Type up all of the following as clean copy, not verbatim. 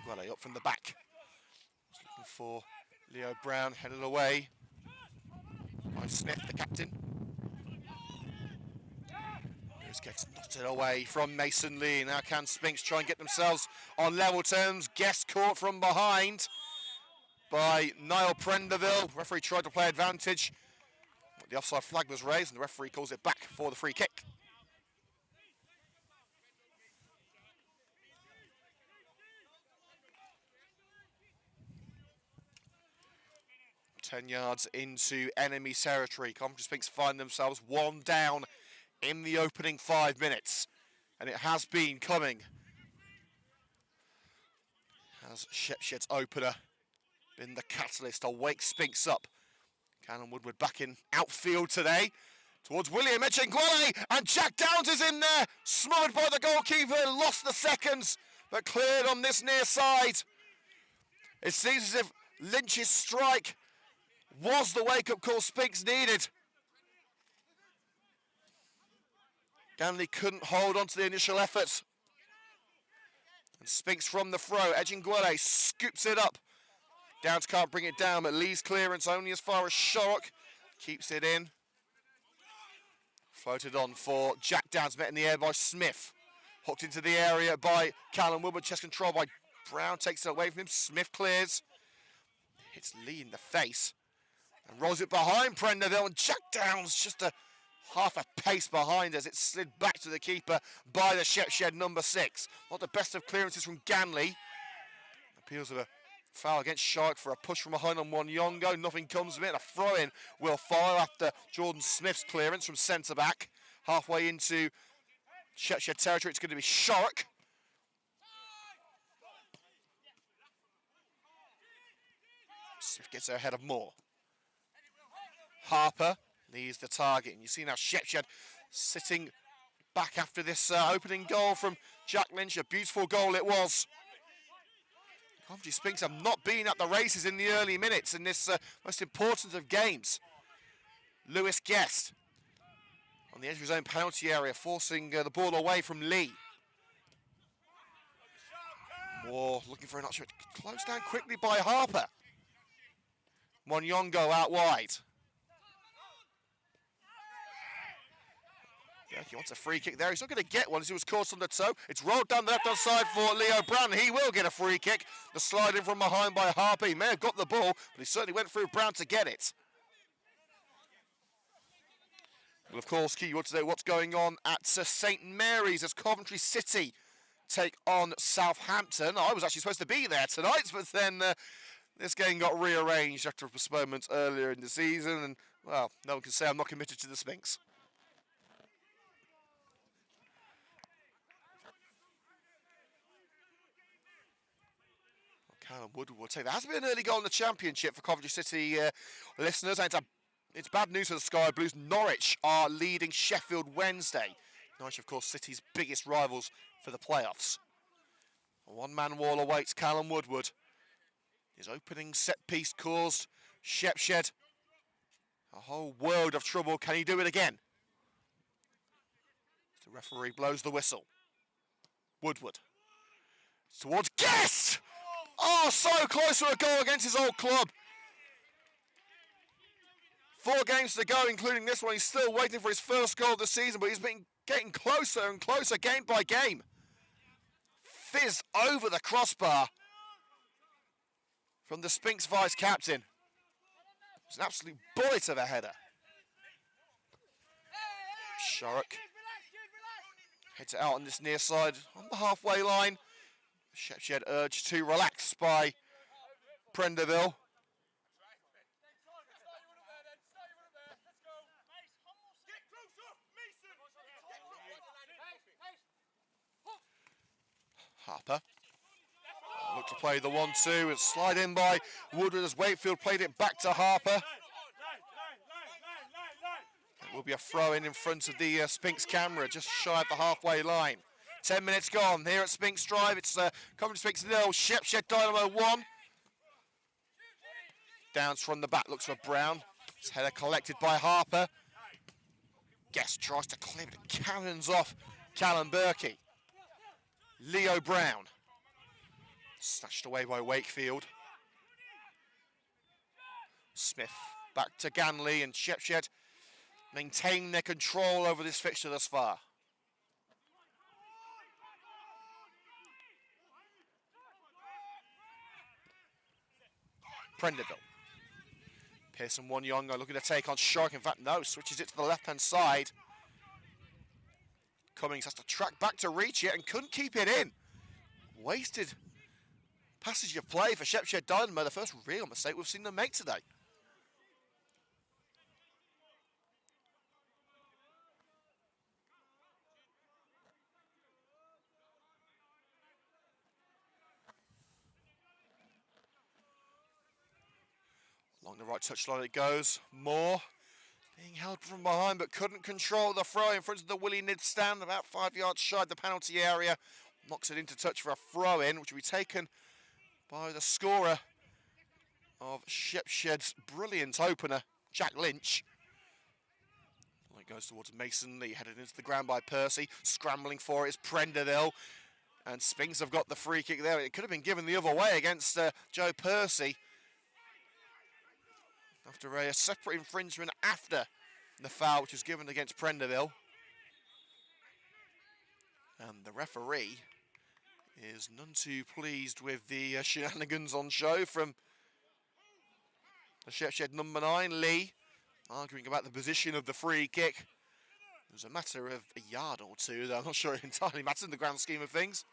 Gwele up from the back. Just looking for Leo Brown, headed away by Smith, the captain. Lewis gets knotted away from Mason Lee. Now can Sphinx try and get themselves on level terms. Guest caught from behind by Niall Prenderville. Referee tried to play advantage. The offside flag was raised and the referee calls it back for the free kick. Ten yards into enemy territory. Coventry Sphinx find themselves one down in the opening 5 minutes. And it has been coming. Has Shepshed's opener been the catalyst to wake Sphinx up? Cannon Woodward back in outfield today. Towards William Echengwele, and Jack Downs is in there. Smothered by the goalkeeper, lost the seconds, but cleared on this near side. It seems as if Lynch's strike was the wake-up call Sphinx needed. Ganley couldn't hold on to the initial effort. And Sphinx from the throw, Echengwele scoops it up. Downs can't bring it down, but Lee's clearance only as far as Shorrock. Keeps it in. Floated on for Jack Downs, met in the air by Smith. Hooked into the area by Callum Woodward, chest control by Brown, takes it away from him. Smith clears. Hits Lee in the face. And rolls it behind Prenderville, and Jack Downs just a half a pace behind as it slid back to the keeper by the Shepshed number 6. Not the best of clearances from Ganley. Appeals of a foul against Shark for a push from behind on Wanyongo. Nothing comes of it. A throw-in will follow after Jordan Smith's clearance from centre-back. Halfway into Shepshed territory, it's going to be Shark. Smith gets her ahead of Moore. Harper leaves the target, and you see now Shepshed sitting back after this opening goal from Jack Lynch. A beautiful goal it was. Coventry Sphinx have not been at the races in the early minutes in this most important of games. Lewis Guest on the edge of his own penalty area, forcing the ball away from Lee. Moore looking for an option, closed down quickly by Harper. Wanyongo out wide. He wants a free kick there. He's not going to get one as he was caught on the toe. It's rolled down the left-hand side for Leo Brown. He will get a free kick. The slide in from behind by Harper. He may have got the ball, but he certainly went through Brown to get it. Well, of course, Key, you want to know what's going on at St Mary's as Coventry City take on Southampton. I was actually supposed to be there tonight, but then this game got rearranged after a postponement earlier in the season. And, well, no one can say I'm not committed to the Sphinx. Callum Woodward will take that. Has been an early goal in the Championship for Coventry City listeners. And it's bad news for the Sky Blues. Norwich are leading Sheffield Wednesday. Norwich, of course, City's biggest rivals for the playoffs. A one-man wall awaits Callum Woodward. His opening set-piece caused Shepshed a whole world of trouble. Can he do it again? The referee blows the whistle. Woodward. It's towards Guest! Oh, so close to a goal against his old club. 4 games to go, including this one. He's still waiting for his first goal of the season, but he's been getting closer and closer game by game. Fizzed over the crossbar from the Sphinx vice-captain. It's an absolute bullet of a header. Shorrock heads it out on this near side on the halfway line. Shepshed urged to relax by Prenderville. Harper looked to play the 1-2 and slide in by Woodward as Wakefield played it back to Harper. It will be a throw in front of the Sphinx camera, just shy of the halfway line. 10 minutes gone here at Sphinx Drive. It's Coventry Sphinx 0, Shepshed Dynamo 1. Downs from the back, looks for Brown. His header collected by Harper. Guest tries to clear it, cannons off Callum Berkey. Leo Brown. Snatched away by Wakefield. Smith back to Ganley, and Shepshed maintain their control over this fixture thus far. Prenderville. Pearson Wanyongo looking to take on Shark. In fact, no, switches it to the left-hand side. Cummings has to track back to reach it and couldn't keep it in. Wasted passage of play for Shepshed Dynamo, the first real mistake we've seen them make today. Along the right touchline it goes. Moore being held from behind but couldn't control the throw in front of the Willie Nid stand, about 5 yards shy of the penalty area. Knocks it into touch for a throw-in, which will be taken by the scorer of Shepshed's brilliant opener, Jack Lynch. Well, it goes towards Mason Lee, headed into the ground by Percy. Scrambling for it is Prenderville. And Sphinx have got the free kick there. It could have been given the other way against Joe Percy, after a separate infringement after the foul which was given against Prenderville. And the referee is none too pleased with the shenanigans on show from the Shepshed number 9, Lee, arguing about the position of the free kick. It was a matter of a yard or two, though I'm not sure it entirely matters in the grand scheme of things.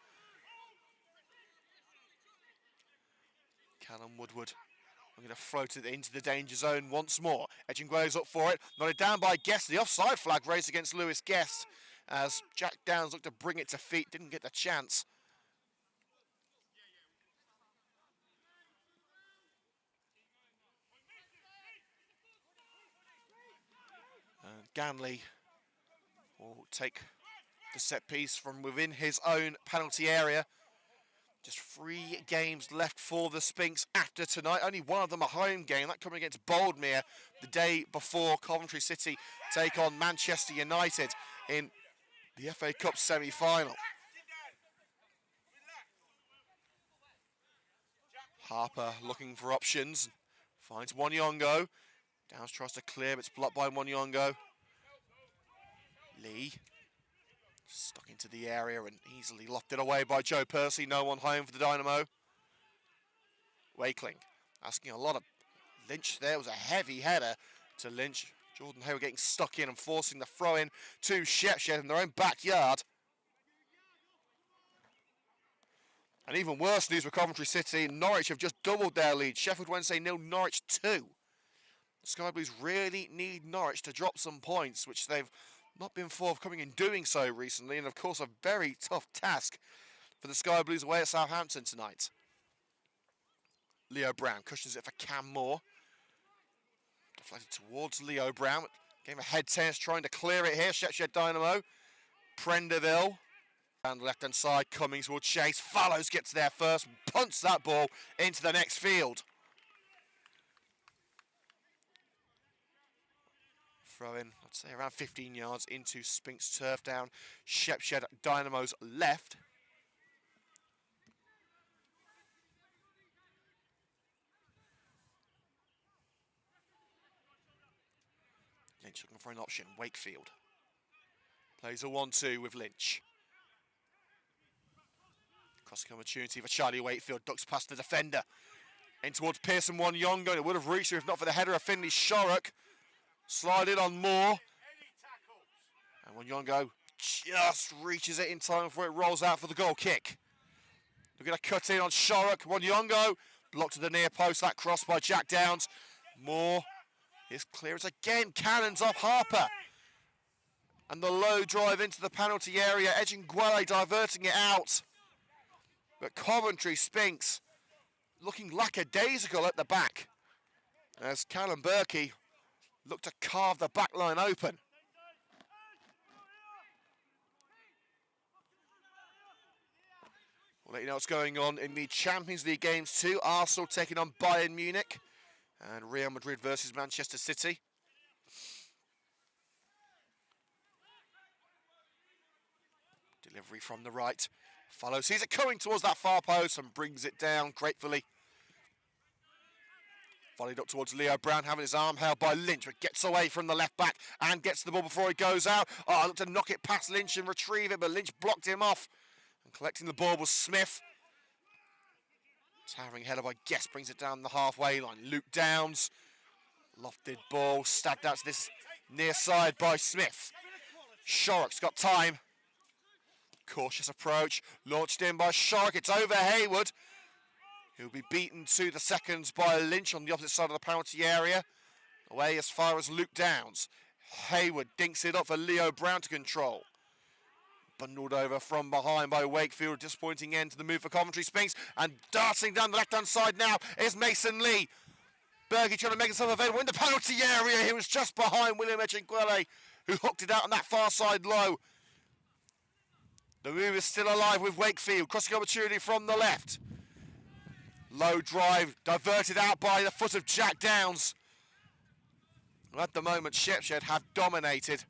Callum Woodward looking to float it into the danger zone once more. Edgingway's up for it, nodded down by Guest. The offside flag raised against Lewis Guest as Jack Downs looked to bring it to feet, didn't get the chance. And Ganley will take the set piece from within his own penalty area. Just 3 games left for the Sphinx after tonight. Only one of them a home game, that coming against Boldmere the day before Coventry City take on Manchester United in the FA Cup semi-final. Harper looking for options, finds Wanyongo. Downs tries to clear, but it's blocked by Wanyongo. Lee stuck into the area and easily locked it away by Joe Percy. No one home for the Dynamo. Wakeling asking a lot of Lynch there. It was a heavy header to Lynch. Jordan Hayward getting stuck in and forcing the throw in to Shepshed in their own backyard. And even worse news for Coventry City. Norwich have just doubled their lead. Sheffield Wednesday 0, Norwich 2. The Sky Blues really need Norwich to drop some points, which they've not been forthcoming in doing so recently, and of course a very tough task for the Sky Blues away at Southampton tonight. Leo Brown cushions it for Cam Moore. Deflected towards Leo Brown. Gave a head tennis trying to clear it here. Shepshed Dynamo. Prenderville. Down the left-hand side, Cummings will chase. Fallows gets there first, punts that ball into the next field. Throw in, I'd say around 15 yards into Sphinx turf down Shepshed Dynamo's left. Lynch looking for an option, Wakefield. Plays a 1-2 with Lynch. Crossing opportunity for Charlie Wakefield, ducks past the defender. In towards Pearson Wanyongo, it would have reached him if not for the header of Finley Shorrock. Slide in on Moore. And Wanyongo just reaches it in time before it rolls out for the goal kick. Looking to cut in on Shorrock. Wanyongo blocked to the near post. That cross by Jack Downs. Moore. His clearance again. Cannons off Harper. And the low drive into the penalty area. Edgingway diverting it out. But Coventry Sphinx looking lackadaisical at the back as Callum Berkey looked to carve the back line open. We'll let you know what's going on in the Champions League games too. Arsenal taking on Bayern Munich and Real Madrid versus Manchester City. Delivery from the right. Follows, sees it coming towards that far post and brings it down gratefully. Volleyed up towards Leo Brown, having his arm held by Lynch, but gets away from the left back and gets the ball before he goes out. Oh, looked to knock it past Lynch and retrieve it, but Lynch blocked him off. And collecting the ball was Smith. Towering header by Guest brings it down the halfway line. Luke Downs, lofted ball, stabbed out to this near side by Smith. Shorrock's got time. Cautious approach, launched in by Shorrock. It's over Haywood. He'll be beaten to the seconds by Lynch on the opposite side of the penalty area. Away as far as Luke Downs. Haywood dinks it up for Leo Brown to control. Bundled over from behind by Wakefield. Disappointing end to the move for Coventry Sphinx. And darting down the left-hand side now is Mason Lee. Bergie trying to make himself available in the penalty area. He was just behind William Echinquele, who hooked it out on that far side low. The move is still alive with Wakefield. Crossing opportunity from the left. Low drive, diverted out by the foot of Jack Downs. At the moment, Shepshed have dominated.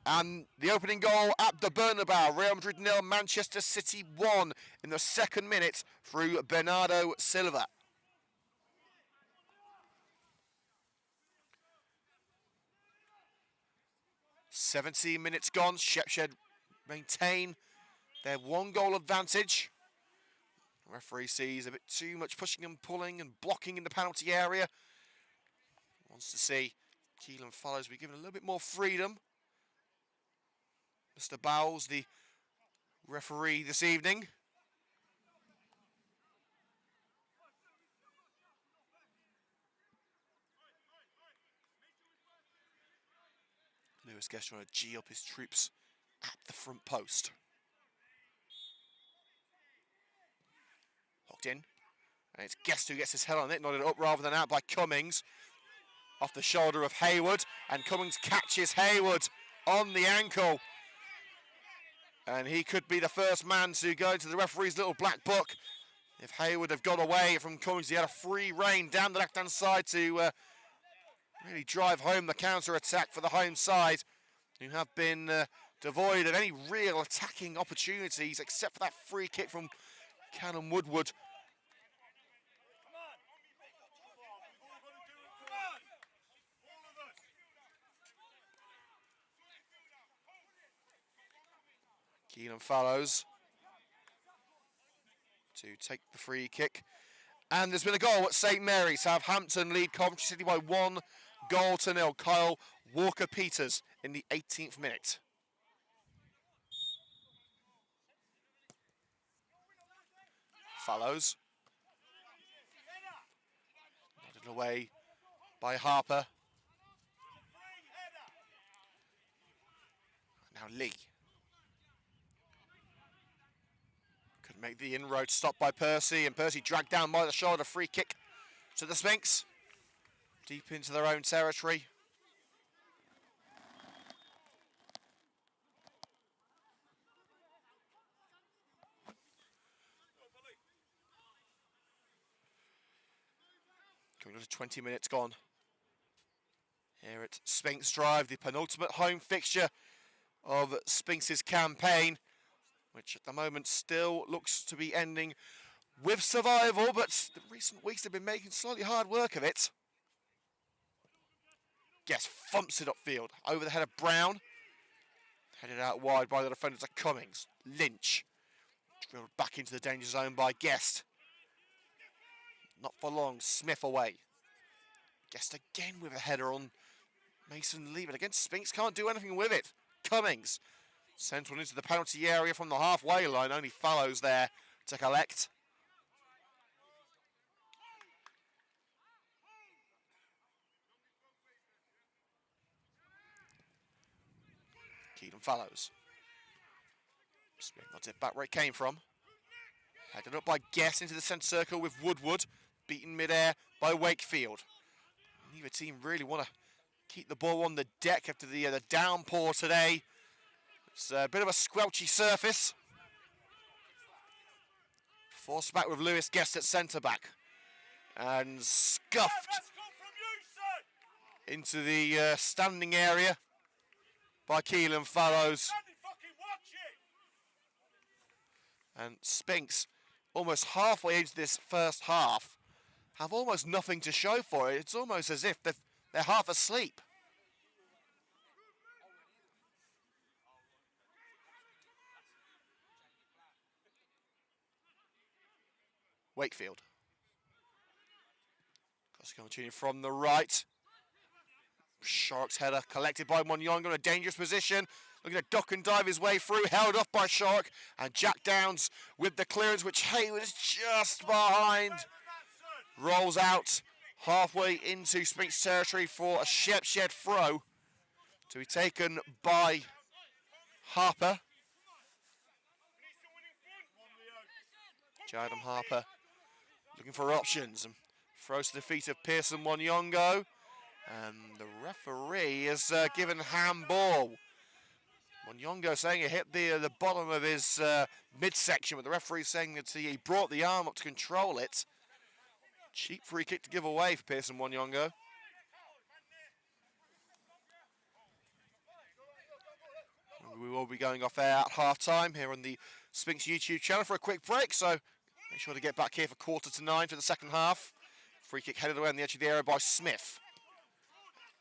And the opening goal at the Bernabeu, Real Madrid 0, Manchester City 1 in the second minute through Bernardo Silva. "17 minutes gone, Shepshed maintain their one-goal advantage. The referee sees a bit too much pushing and pulling and blocking in the penalty area. Wants to see Keelan Fallows be given a little bit more freedom. Mr. Bowles, the referee this evening. Lewis Guest trying to G up his troops at the front post. Hooked in. And it's Guest who gets his head on it, nodded up rather than out by Cummings. Off the shoulder of Haywood. And Cummings catches Haywood on the ankle. And he could be the first man to go into the referee's little black book. If Haywood have got away from Cummings, he had a free rein down the left-hand side to really drive home the counter-attack for the home side, who have been devoid of any real attacking opportunities except for that free kick from Callum Woodward. Keelan Fallows to take the free kick. And there's been a goal at St Mary's. Southampton lead Coventry City by 1-0. Kyle Walker-Peters in the 18th minute. Fallows. Nodded away by Harper. Now Lee. Make the inroad, stopped by Percy, and Percy dragged down by the shoulder. Free kick to the Sphinx, deep into their own territory. Going to 20 minutes gone. Here at Sphinx Drive, the penultimate home fixture of Sphinx's campaign, which at the moment still looks to be ending with survival, but the recent weeks have been making slightly hard work of it. Guest thumps it upfield, over the head of Brown. Headed out wide by the defenders of Cummings. Lynch, drilled back into the danger zone by Guest. Not for long, Smith away. Guest again with a header on Mason Lee, but against Sphinx, can't do anything with it. Cummings. Sent one into the penalty area from the halfway line. Only Fallows there to collect. Keelan Fallows. Smith nods it back where it came from. Headed up by Guess into the centre circle with Woodward. Beaten mid-air by Wakefield. Neither team really want to keep the ball on the deck after the downpour today. It's a bit of a squelchy surface. Forced back with Lewis Guest at centre-back. And scuffed into the standing area by Keelan Fallows. And Sphinx, almost halfway into this first half, have almost nothing to show for it. It's almost as if they're half asleep. Wakefield. Continue from the right. Shark's header collected by Monyongo in a dangerous position. Looking to duck and dive his way through, held off by Shark. And Jack Downs with the clearance, which Hayward is just behind. Rolls out halfway into Sphinx territory for a Shepshed throw to be taken by Harper. Jadam Harper looking for options and throws to the feet of Pearson Monyongo. And the referee has given handball. Monyongo saying it hit the bottom of his midsection, but the referee saying that he brought the arm up to control it. Cheap free kick to give away for Pearson Monyongo. We will be going off air at half-time here on the Sphinx YouTube channel for a quick break, so make sure to get back here for 8:45 for the second half. Free kick headed away on the edge of the area by Smith.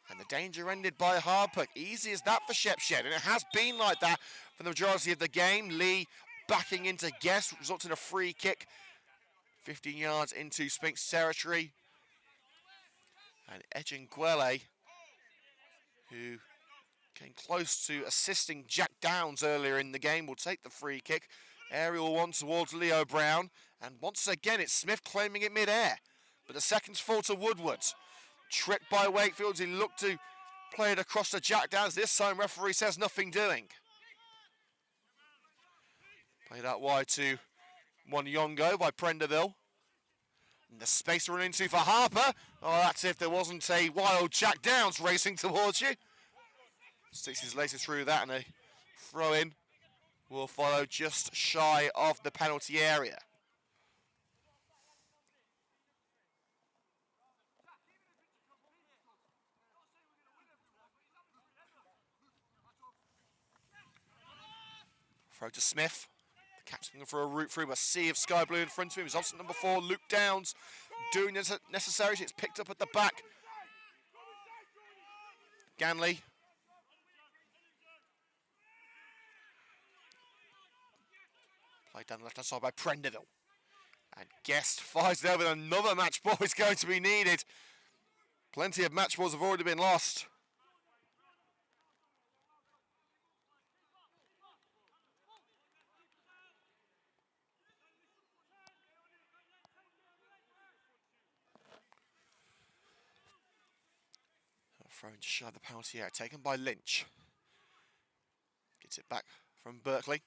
And the danger ended by Harper. Easy as that for Shepshed, and it has been like that for the majority of the game. Lee backing into Guest, results in a free kick 15 yards into Sphinx territory. And Ejinguele, who came close to assisting Jack Downs earlier in the game, will take the free kick. Aerial one towards Leo Brown. And once again, it's Smith claiming it mid-air. But the seconds fall to Woodward. Tricked by Wakefield, he looked to play it across to Jack Downs. This time, referee says nothing doing. Played out wide to Monyongo by Prenderville. And the space to run into for Harper. Oh, that's if there wasn't a wild Jack Downs racing towards you. Sticks his laces through that, and a throw-in will follow just shy of the penalty area. Throw to Smith. The captain looking for a route through a sea of sky blue in front of him. He's opposite number 4, Luke Downs, doing the necessary. It's picked up at the back. Ganley. Played down the left-hand side by Prenderville. And Guest fires there with another match ball is going to be needed. Plenty of match balls have already been lost. Thrown to shy the penalty area, taken by Lynch. Gets it back from Berkeley.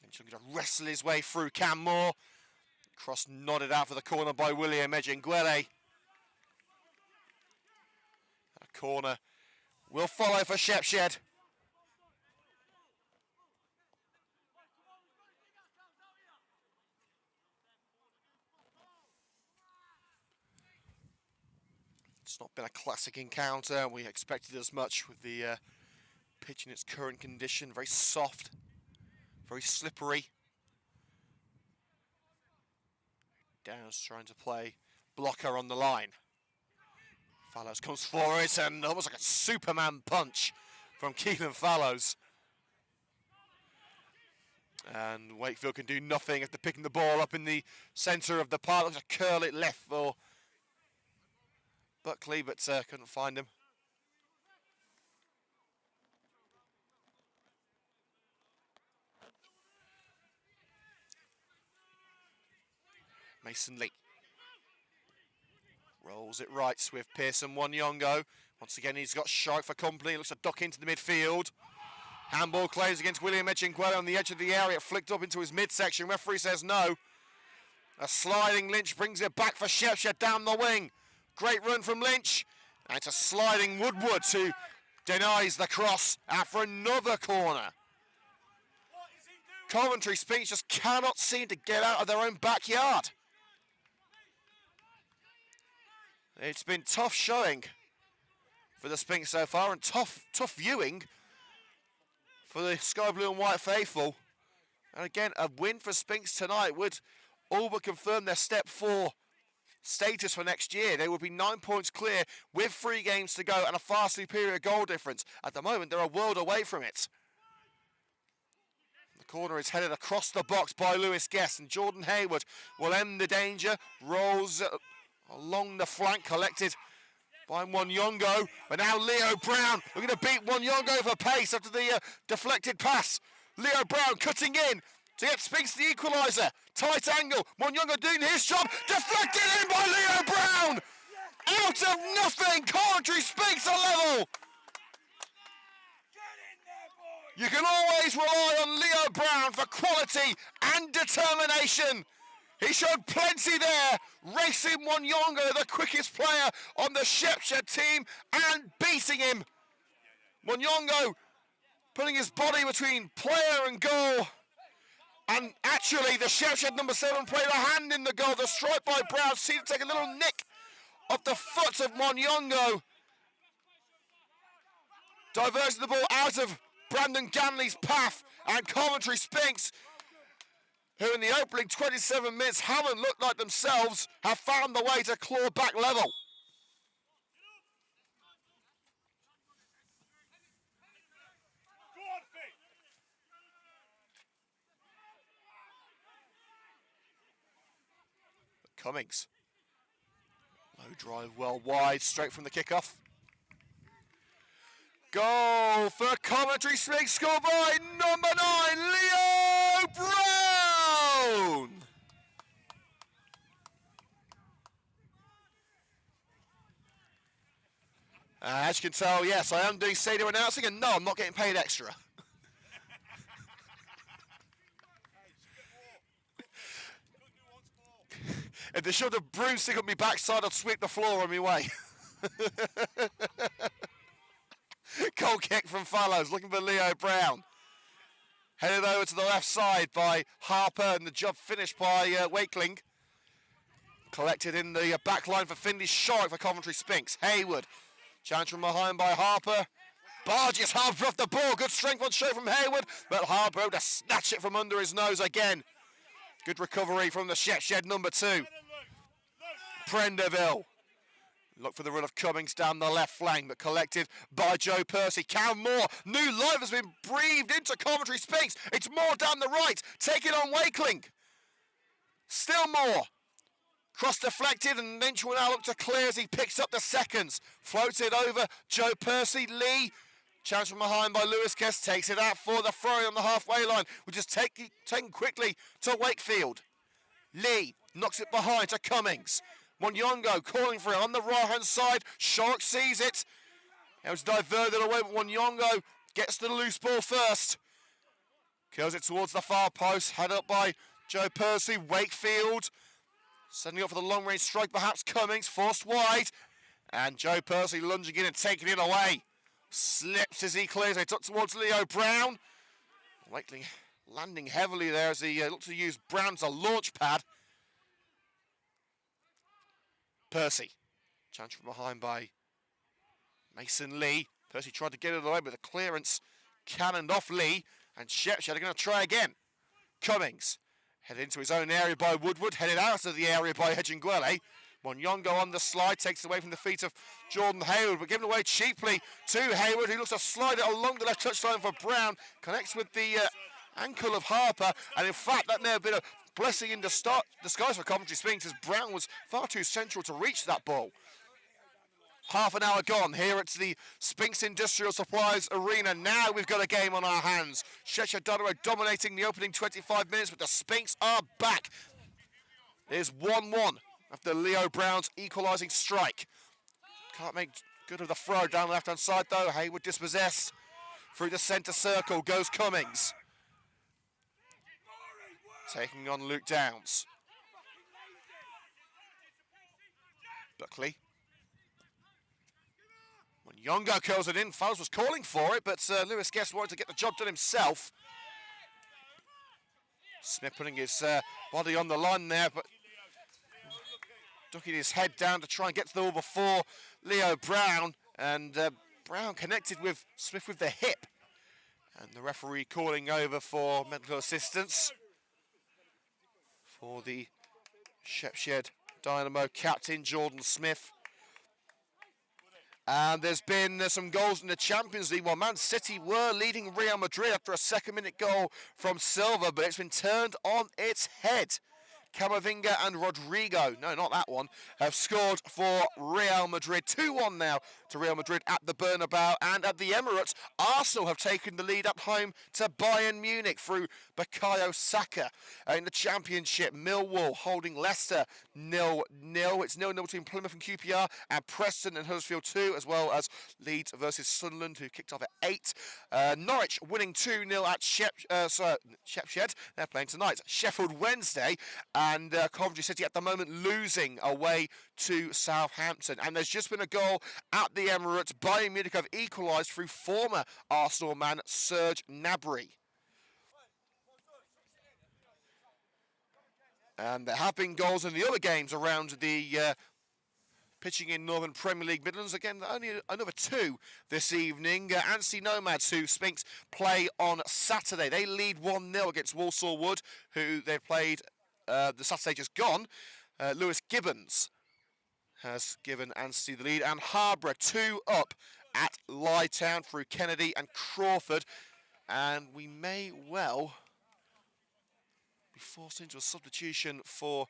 Lynch looking to wrestle his way through Cam Moore. Cross nodded out for the corner by William Ejinguele. A corner will follow for Shepshed. It's not been a classic encounter. We expected as much with the pitch in its current condition. Very soft, very slippery. Downs trying to play blocker on the line. Fallows comes for it, and almost like a Superman punch from Keelan Fallows. And Wakefield can do nothing after picking the ball up in the centre of the park. Looks like a curl it left for Buckley, but couldn't find him. Mason Lee rolls it right with Pearson Monyongo. Once again, he's got Shark for company. Looks to duck into the midfield. Handball claims against William Ejinguele on the edge of the area. Flicked up into his midsection. Referee says no. A sliding Lynch brings it back for Shepshed down the wing. Great run from Lynch. And it's a sliding Woodward who denies the cross out for another corner. Coventry Sphinx just cannot seem to get out of their own backyard. It's been tough showing for the Sphinx so far, and tough viewing for the Sky Blue and White faithful. And again, a win for Sphinx tonight would all but confirm their step 4 status for next year. They would be 9 points clear with 3 games to go and a far superior goal difference. At the moment, they're a world away from it. The corner is headed across the box by Lewis Guest, and Jordan Hayward will end the danger. Rolls along the flank, collected by Mwanyongo. But now Leo Brown looking to beat Mwanyongo for pace after the deflected pass. Leo Brown cutting in to get Sphinx the equaliser. Tight angle. Mwanyongo doing his job. Deflected in by Leo Brown. Out of nothing. Coventry Sphinx a level. You can always rely on Leo Brown for quality and determination. He showed plenty there, racing Mwanyongo, the quickest player on the Shepshed team, and beating him. Mwanyongo putting his body between player and goal. And actually, the Shepshed number 7 played a hand in the goal. The strike by Brown seemed to take a little nick off the foot of Mwanyongo. Diverting the ball out of Brandon Ganley's path, and Coventry Sphinx, who in the opening 27 minutes haven't looked like themselves, have found the way to claw back level. Cummings. Low drive well wide, straight from the kickoff. Goal for Coventry Sphinx, scored by number 9, Leo Brown. As you can tell, yes, I am doing stadium announcing, and no, I'm not getting paid extra. If they shoved a broomstick on my backside, I'd sweep the floor on my way. Goal kick from Fallows, looking for Leo Brown. Headed over to the left side by Harper, and the job finished by Wakeling. Collected in the back line for Finley Shark for Coventry Sphinx. Hayward, challenge from behind by Harper. Barges Harper off the ball, good strength on show from Hayward, but Harper able to snatch it from under his nose again. Good recovery from the Shepshed number 2. Prenderville. Look for the run of Cummings down the left flank, but collected by Joe Percy. Cam Moore, new life has been breathed into Coventry Sphinx. It's Moore down the right, taking on Wakeling. Still Moore. Cross deflected, and Lynch will now look to clear as he picks up the seconds. Floats it over Joe Percy. Lee, challenge from behind by Lewis Guest, takes it out for the throw on the halfway line, which is taken quickly to Wakefield. Lee knocks it behind to Cummings. Mwanyongo calling for it on the right-hand side. Shark sees it. It was diverted away, but Mwanyongo gets the loose ball first. Curls it towards the far post, head up by Joe Percy. Wakefield sending up for the long-range strike, perhaps Cummings, forced wide. And Joe Percy lunging in and taking it away. Slips as he clears it up towards Leo Brown. Wakeling landing heavily there as he looks to use Brown as a launch pad. Percy, challenge from behind by Mason Lee. Percy tried to get it away, but the clearance cannoned off Lee, and Shepshed are going to try again. Cummings, headed into his own area by Woodward, headed out of the area by Hedgingwele. Mwanyongo on the slide, takes it away from the feet of Jordan Hayward, but given away cheaply to Hayward, who looks to slide it along the left touchline for Brown, connects with the ankle of Harper, and in fact that may have been a blessing in disguise for Coventry Sphinx, as Brown was far too central to reach that ball. Half an hour gone here at the Sphinx Industrial Supplies Arena. Now we've got a game on our hands. Shepshed Dynamo dominating the opening 25 minutes, but the Sphinx are back. There's 1-1 after Leo Brown's equalising strike. Can't make good of the throw down the left-hand side though. Hayward dispossessed. Through the centre circle goes Cummings. Taking on Luke Downs. Buckley. When Mwanyongo curls it in, Fowles was calling for it, but Lewis Guest wanted to get the job done himself. Smith putting his body on the line there, but ducking his head down to try and get to the ball before Leo Brown, and Brown connected with Smith with the hip. And the referee calling over for medical assistance for the Shepshed Dynamo captain, Jordan Smith. And there's been some goals in the Champions League. Well, Man City were leading Real Madrid after a second-minute goal from Silva, but it's been turned on its head. Camavinga and Rodrigo, no, not that one, have scored for Real Madrid. 2-1 now to Real Madrid at the Bernabeu. And at the Emirates, Arsenal have taken the lead at home to Bayern Munich through Bukayo Saka. In the Championship, Millwall holding Leicester 0-0. It's 0-0 between Plymouth and QPR, and Preston and Huddersfield 2, as well as Leeds versus Sunderland, who kicked off at 8. Norwich winning 2-0 at Shepshed. They're playing tonight. Sheffield Wednesday. And Coventry City at the moment losing away to Southampton. And there's just been a goal at the Emirates. Bayern Munich have equalised through former Arsenal man Serge Gnabry. And there have been goals in the other games around the pitching in Northern Premier League Midlands. Again, only another 2 this evening. Anstey Nomads, who Sphinx play on Saturday. They lead 1-0 against Walsall Wood, who they played the Saturday just gone. Lewis Gibbons has given Anstey the lead, and Harborough 2 up at Lytown through Kennedy and Crawford. And we may well be forced into a substitution for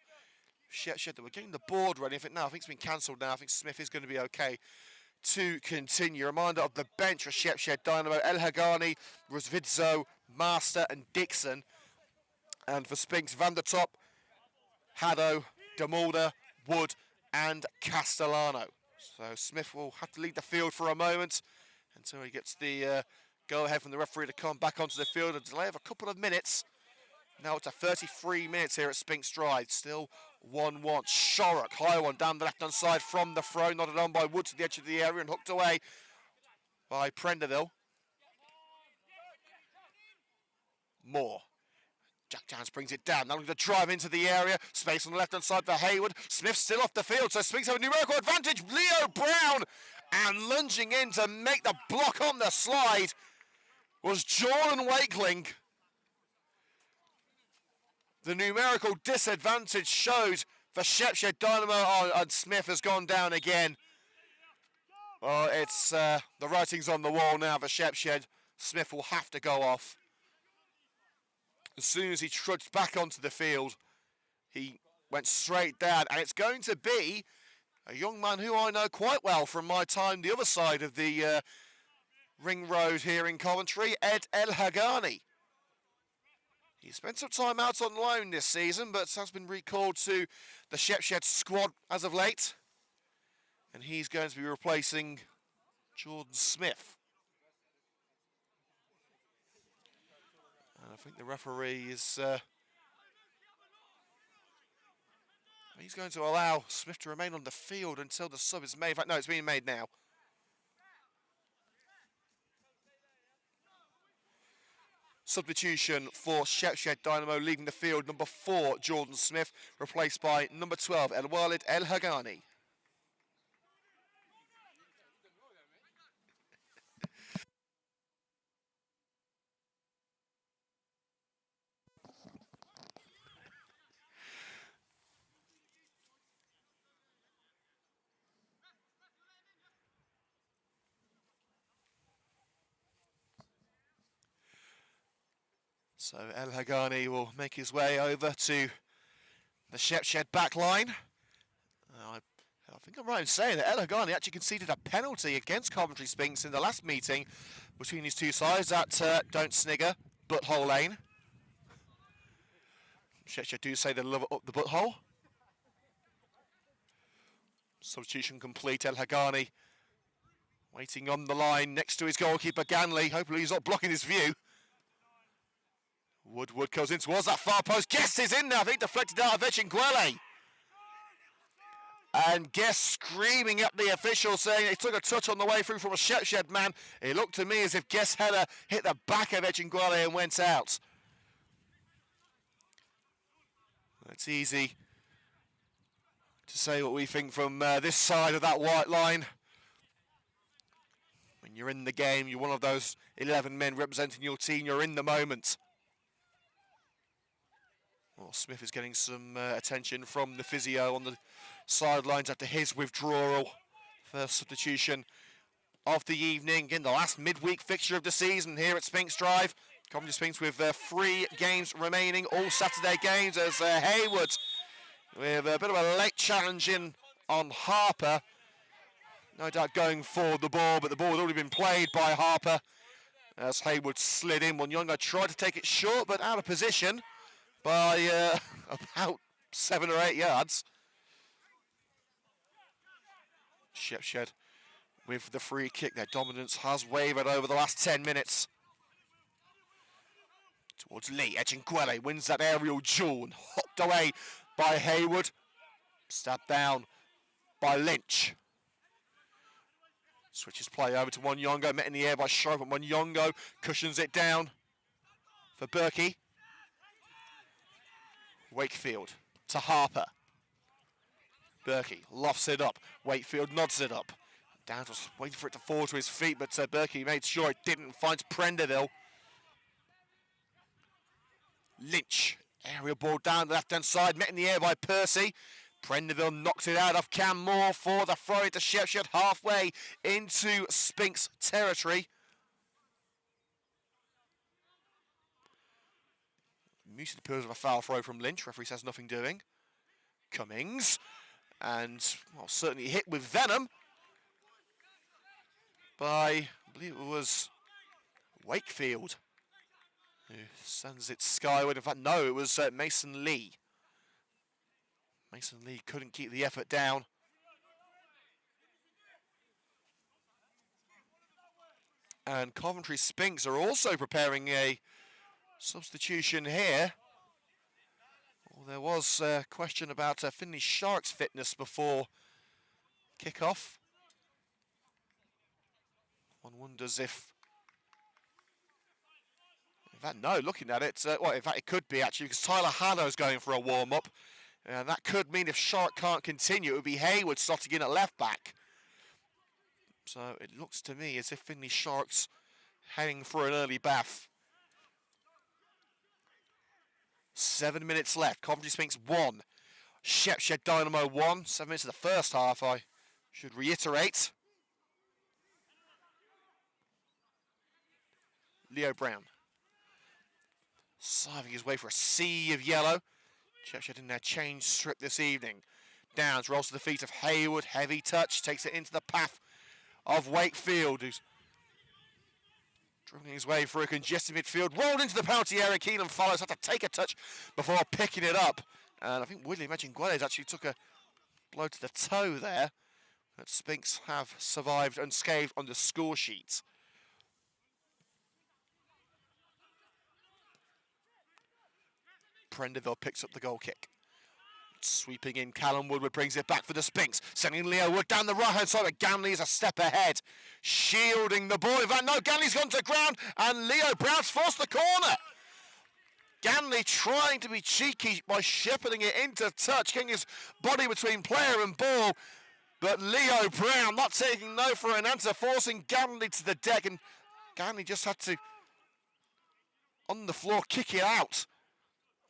Shepshed. We're getting the board ready. I think it's been cancelled now. I think Smith is going to be okay to continue. Reminder of the bench for Shepshed Dynamo: El Hagani, Rosvidzo, Master and Dixon. And for Sphinx, Van der Top, Haddo, Demulder, Wood and Castellano. So Smith will have to lead the field for a moment until he gets the go-ahead from the referee to come back onto the field. A delay of a couple of minutes. Now it's 33 minutes here at Sphinx Drive. Still 1-1. Shorrock, high one down the left-hand side from the throw. Nodded on by Wood to the edge of the area and hooked away by Prenderville. Moore. Jack Downs brings it down. Now looking to drive into the area. Space on the left-hand side for Hayward. Smith still off the field, so Sphinx have a numerical advantage. Leo Brown, and lunging in to make the block on the slide was Jordan Wakeling. The numerical disadvantage showed for Shepshed Dynamo. Oh, and Smith has gone down again. Well, it's the writing's on the wall now for Shepshed. Smith will have to go off. As soon as he trudged back onto the field, he went straight down. And it's going to be a young man who I know quite well from my time the other side of the ring road here in Coventry, Ed El Hagani. He spent some time out on loan this season, but has been recalled to the Shepshed squad as of late. And he's going to be replacing Jordan Smith. And I think the referee is... he's going to allow Smith to remain on the field until the sub is made. In fact, no, it's being made now. Substitution for Shepshed Dynamo, leaving the field. Number 4, Jordan Smith, replaced by number 12, El Walid El Hagani. So El Hagani will make his way over to the Shepshed back line. I think I'm right in saying that El Hagani actually conceded a penalty against Coventry Sphinx in the last meeting between these two sides at Don't Snigger, Butthole Lane. Shepshed do say they love up the butthole. Substitution complete. El Hagani waiting on the line next to his goalkeeper Ganley. Hopefully he's not blocking his view. Wood goes in towards that far post. Guest is in now. I think deflected out of Echinguele. And Guest screaming at the official, saying he took a touch on the way through from a Shepshed man. It looked to me as if Guest had hit the back of Echinguele and went out. It's easy to say what we think from this side of that white line. When When you're in the game, you're one of those 11 men representing your team, you're in the moment. Well, Smith is getting some attention from the physio on the sidelines after his withdrawal. First substitution of the evening in the last midweek fixture of the season here at Sphinx Drive. Coventry Sphinx with 3 games remaining, all Saturday games, as Haywood with a bit of a late challenge in on Harper. No doubt going for the ball, but the ball had already been played by Harper as Haywood slid in. Wanyonga tried to take it short, but out of position by about 7 or 8 yards. Shepshed with the free kick. Their dominance has wavered over the last 10 minutes. Towards Lee. Echinkwele wins that aerial duel and hooked away by Haywood. Stabbed down by Lynch. Switches play over to Wanyongo. Met in the air by Sharp, but Wanyongo cushions it down for Berkey. Wakefield to Harper. Berkey lofts it up. Wakefield nods it up. Downs was waiting for it to fall to his feet, but Berkey made sure it didn't. Finds Prenderville. Lynch, aerial ball down the left-hand side, met in the air by Percy. Prenderville knocks it out of Cam Moore for the throw to Shepshed halfway into Sphinx territory. Muted appears of a foul throw from Lynch. Referee says nothing doing. Cummings, and well, certainly hit with venom by, I believe it was Wakefield, who sends it skyward. In fact, no, it was Mason Lee. Mason Lee couldn't keep the effort down. And Coventry Sphinx are also preparing a substitution here. Well, there was a question about Finley Shark's fitness before kick-off. One wonders if... In fact, no, looking at it, well, in fact, it could be actually, because Tyler Hanno's going for a warm-up. And that could mean if Shark can't continue, it would be Haywood slotting in at left-back. So it looks to me as if Finley Shark's heading for an early bath. 7 minutes left. Coventry Sphinx 1. Shepshed Dynamo 1. 7 minutes of the first half, I should reiterate. Leo Brown. Siving his way for a sea of yellow. Shepshed in their change strip this evening. Downs rolls to the feet of Haywood. Heavy touch. Takes it into the path of Wakefield, who's dribbling his way through a congested midfield. Rolled into the penalty area. Keelan follows. Had to take a touch before picking it up. And I think Woodley Echinkwele actually took a blow to the toe there. But Sphinx have survived unscathed on the score sheet. Prenderville picks up the goal kick. Sweeping in, Callum Woodward brings it back for the Sphinx. Sending Leo Wood down the right-hand side, but Ganley is a step ahead. Shielding the ball. In fact, no, Ganley's gone to ground, and Leo Brown's forced the corner. Ganley trying to be cheeky by shepherding it into touch, getting his body between player and ball. But Leo Brown not taking no for an answer, forcing Ganley to the deck, and Ganley just had to, on the floor, kick it out.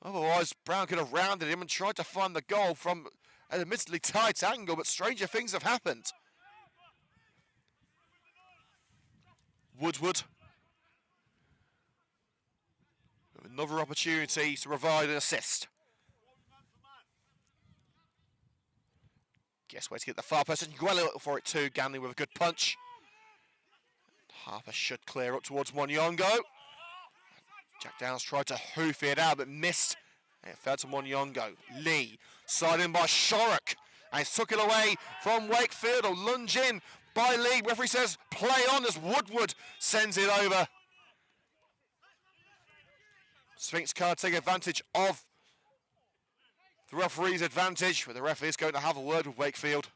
Otherwise, Brown could have rounded him and tried to find the goal from an admittedly tight angle, but stranger things have happened. Woodward with another opportunity to provide an assist. Guess where to get the far post. Nguelu for it too. Ganley with a good punch. Harper should clear up towards Wanyongo. Jack Downs tried to hoof it out, but missed. And it fell to Wanyongo. Lee, side in by Shorrock. And he's took it away from Wakefield. Or lunge in by Lee. Referee says play on as Woodward sends it over. Sphinx can't take advantage of the referee's advantage, but the referee is going to have a word with Wakefield.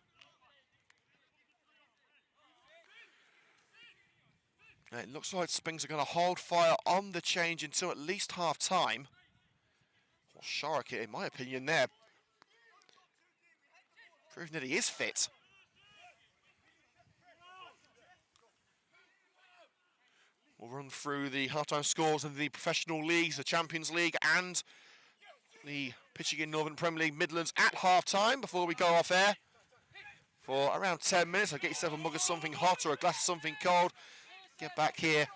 It looks like Sphinx are going to hold fire on the change until at least half-time. Well, Sharrock, in my opinion, there, proving that he is fit. We'll run through the half-time scores in the professional leagues, the Champions League and the pitching in Northern Premier League Midlands at half-time before we go off air for around 10 minutes. So get yourself a mug of something hot or a glass of something cold. Get back here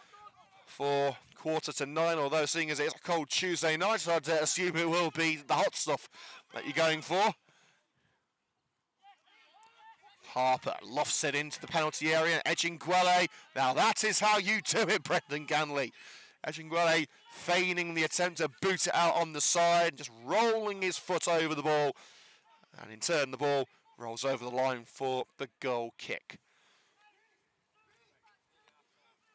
for 8:45, although seeing as it's a cold Tuesday night, so I'd assume it will be the hot stuff that you're going for. Harper lofts it into the penalty area, Edgingwele. Now that is how you do it, Brendan Ganley. Edgingwele feigning the attempt to boot it out on the side, just rolling his foot over the ball. And in turn, the ball rolls over the line for the goal kick.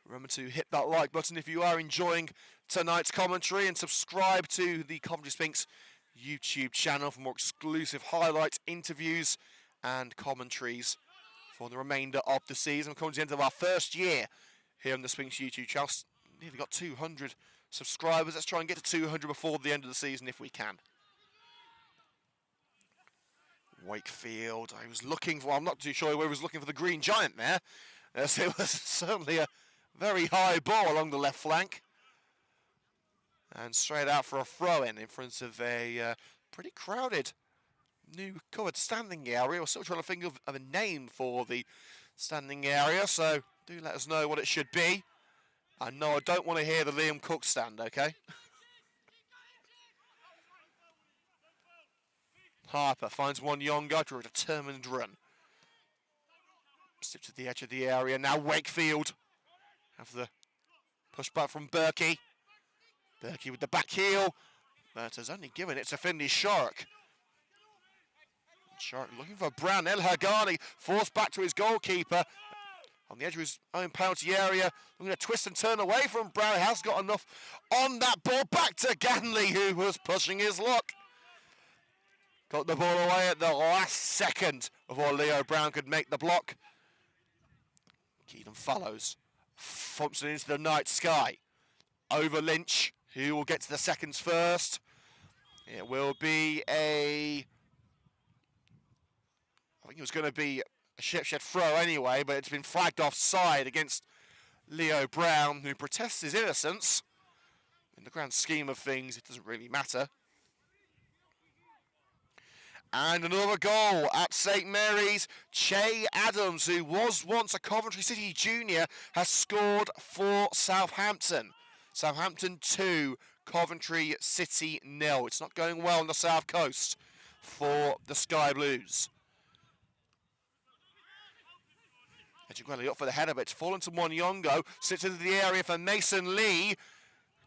Remember to hit that like button if you are enjoying tonight's commentary, and subscribe to the Coventry Sphinx YouTube channel for more exclusive highlights, interviews and commentaries for the remainder of the season. We're coming to the end of our first year here on the Sphinx YouTube channel. Nearly got 200 subscribers. Let's try and get to 200 before the end of the season if we can. Wakefield, I was looking for, I'm not too sure whether he was looking for the green giant there. So it was certainly a very high ball along the left flank. And straight out for a throw-in front of a pretty crowded new covered standing area. We're still trying to think of a name for the standing area, so do let us know what it should be. And no, I don't want to hear the Liam Cook stand, okay? Harper finds one younger to a determined run. Step to the edge of the area. Now Wakefield have the push back from Berkey. Berkey with the back heel, but has only given it to Finley Shark. Shark looking for Brown. El Hagani forced back to his goalkeeper on the edge of his own penalty area. Looking to twist and turn away from Brown. He has got enough on that ball. Back to Ganley, who was pushing his luck. Got the ball away at the last second before Leo Brown could make the block. Keaton follows. Thumps it into the night sky. Over Lynch, who will get to the seconds first. It will be I think it was going to be a Shepshed throw anyway, but it's been flagged offside against Leo Brown, who protests his innocence. In the grand scheme of things, it doesn't really matter. And another goal at St Mary's. Che Adams, who was once a Coventry City junior, has scored for Southampton. Southampton 2, Coventry City 0. It's not going well on the south coast for the Sky Blues. Edgingwele up for the header, but it's fallen to Mwanyongo. Sits into the area for Mason Lee.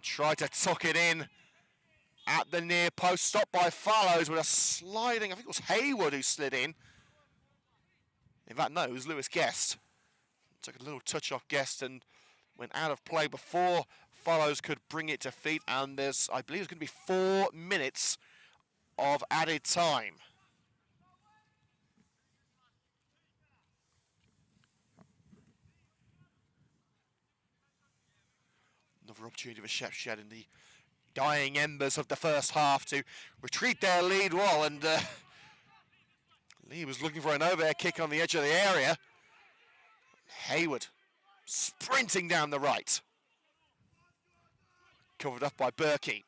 Tried to tuck it in at the near post. Stopped by Fallows with a sliding, I think it was Hayward who slid in. In fact, no, it was Lewis Guest. Took a little touch off Guest and went out of play before Fallows could bring it to feet. And there's, I believe, it's going to be 4 minutes of added time. Another opportunity for Shepshed in the dying embers of the first half to retreat their lead well, and Lee was looking for an overhead kick on the edge of the area. Hayward sprinting down the right. Covered up by Berkey.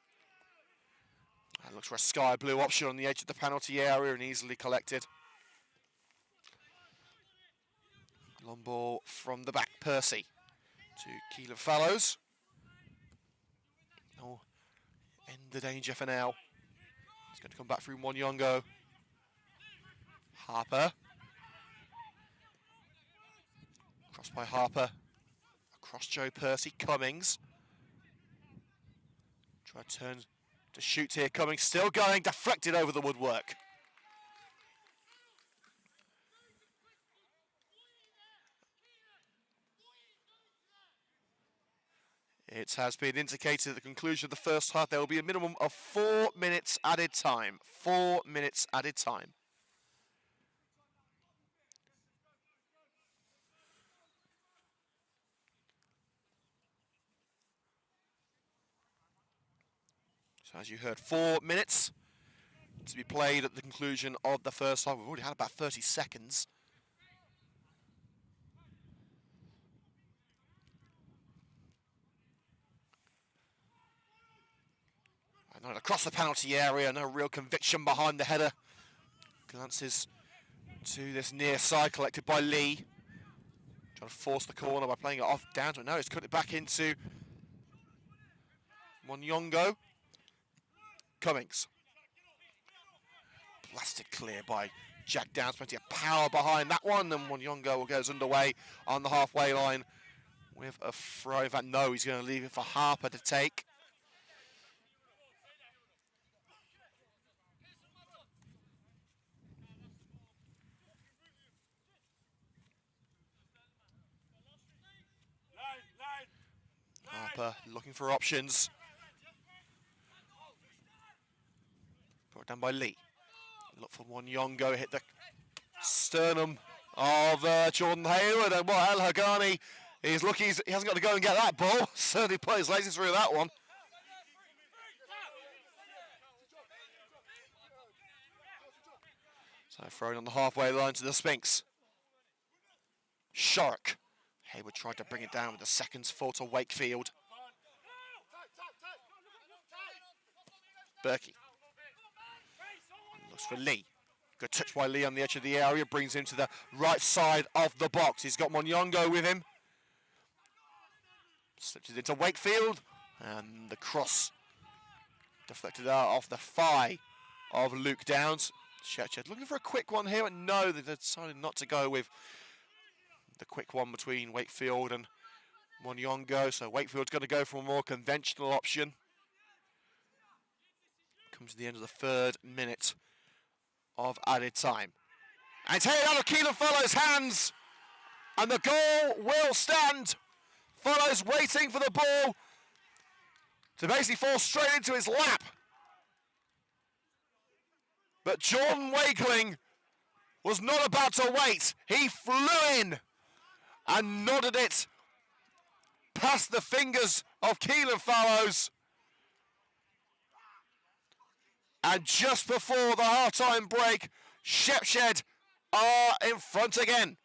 And looks for a sky blue option on the edge of the penalty area and easily collected. Long ball from the back, Percy to Keelan Fallows. Oh, end the danger for now. It's going to come back through Mwanyongo. Harper. Cross by Harper. Across Joe Percy. Cummings. Try to turn to shoot here. Cummings still going. Deflected over the woodwork. It has been indicated at the conclusion of the first half there will be a minimum of 4 minutes added time. 4 minutes added time. So as you heard, 4 minutes to be played at the conclusion of the first half. We've already had about 30 seconds. And across the penalty area, no real conviction behind the header. Glances to this near side, collected by Lee. Trying to force the corner by playing it off down to it. No, he's cut it back into Monyongo. Cummings. Blasted clear by Jack Downs. Plenty of power behind that one. And Monyongo goes underway on the halfway line with a throw. In fact, no, he's going to leave it for Harper to take. Harper looking for options. Brought down by Lee. Look for Monyongo, hit the sternum of Jordan Hayward. And El Hagani is lucky he hasn't got to go and get that ball. Certainly plays lazy through that one. So thrown on the halfway line to the Sphinx. Shark. Hayward tried to bring it down with the seconds fall to Wakefield. Berkey. Looks for Lee. Good touch by Lee on the edge of the area. Brings him to the right side of the box. He's got Monyongo with him. Slips it into Wakefield. And the cross deflected out off the thigh of Luke Downs. Shepshed looking for a quick one here. And no, they decided not to go with the quick one between Wakefield and Monyongo. So Wakefield's going to go for a more conventional option. Comes to the end of the third minute of added time. And it's headed out of Keelan Fellowes' hands. And the goal will stand. Fellowes waiting for the ball to basically fall straight into his lap. But Jordan Wakeling was not about to wait. He flew in and nodded it past the fingers of Keelan Fellowes. And just before the half-time break, Shepshed are in front again.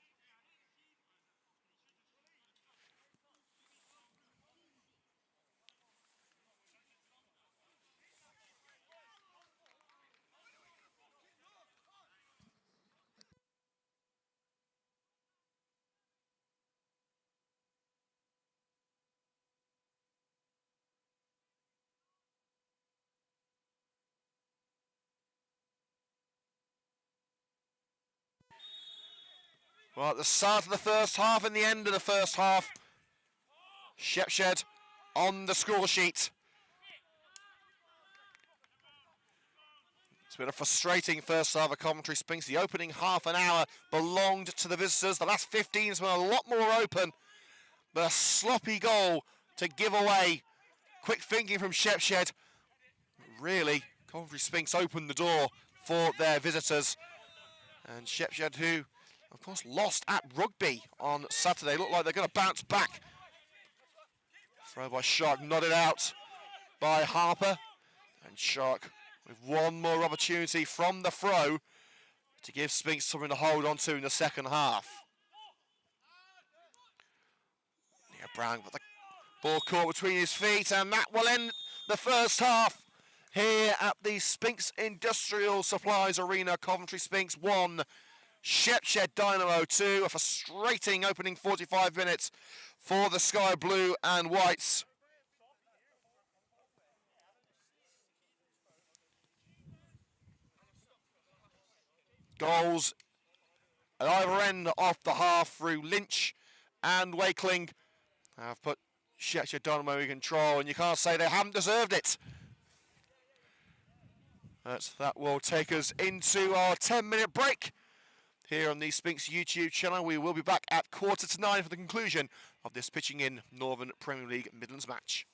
Well, at the start of the first half and the end of the first half, Shepshed on the score sheet. It's been a frustrating first half of Coventry Sphinx. The opening half an hour belonged to the visitors. The last 15 has been a lot more open, but a sloppy goal to give away. Quick thinking from Shepshed. Really, Coventry Sphinx opened the door for their visitors. And Shepshed, who of course lost at Rugby on Saturday, look like they're going to bounce back. Throw by Shark, nodded out by Harper. And Shark with one more opportunity from the throw to give Sphinx something to hold on to in the second half. Yeah, Brown got the ball caught between his feet, and that will end the first half here at the Sphinx Industrial Supplies Arena. Coventry Sphinx 1, Shepshed Dynamo 2. A frustrating opening 45 minutes for the Sky Blue and Whites. Goals at either end of the half through Lynch and Wakeling have put Shepshed Dynamo in control, and you can't say they haven't deserved it. That will take us into our 10-minute break here on the Sphinx YouTube channel. We will be back at 8:45 for the conclusion of this Pitching In Northern Premier League Midlands match.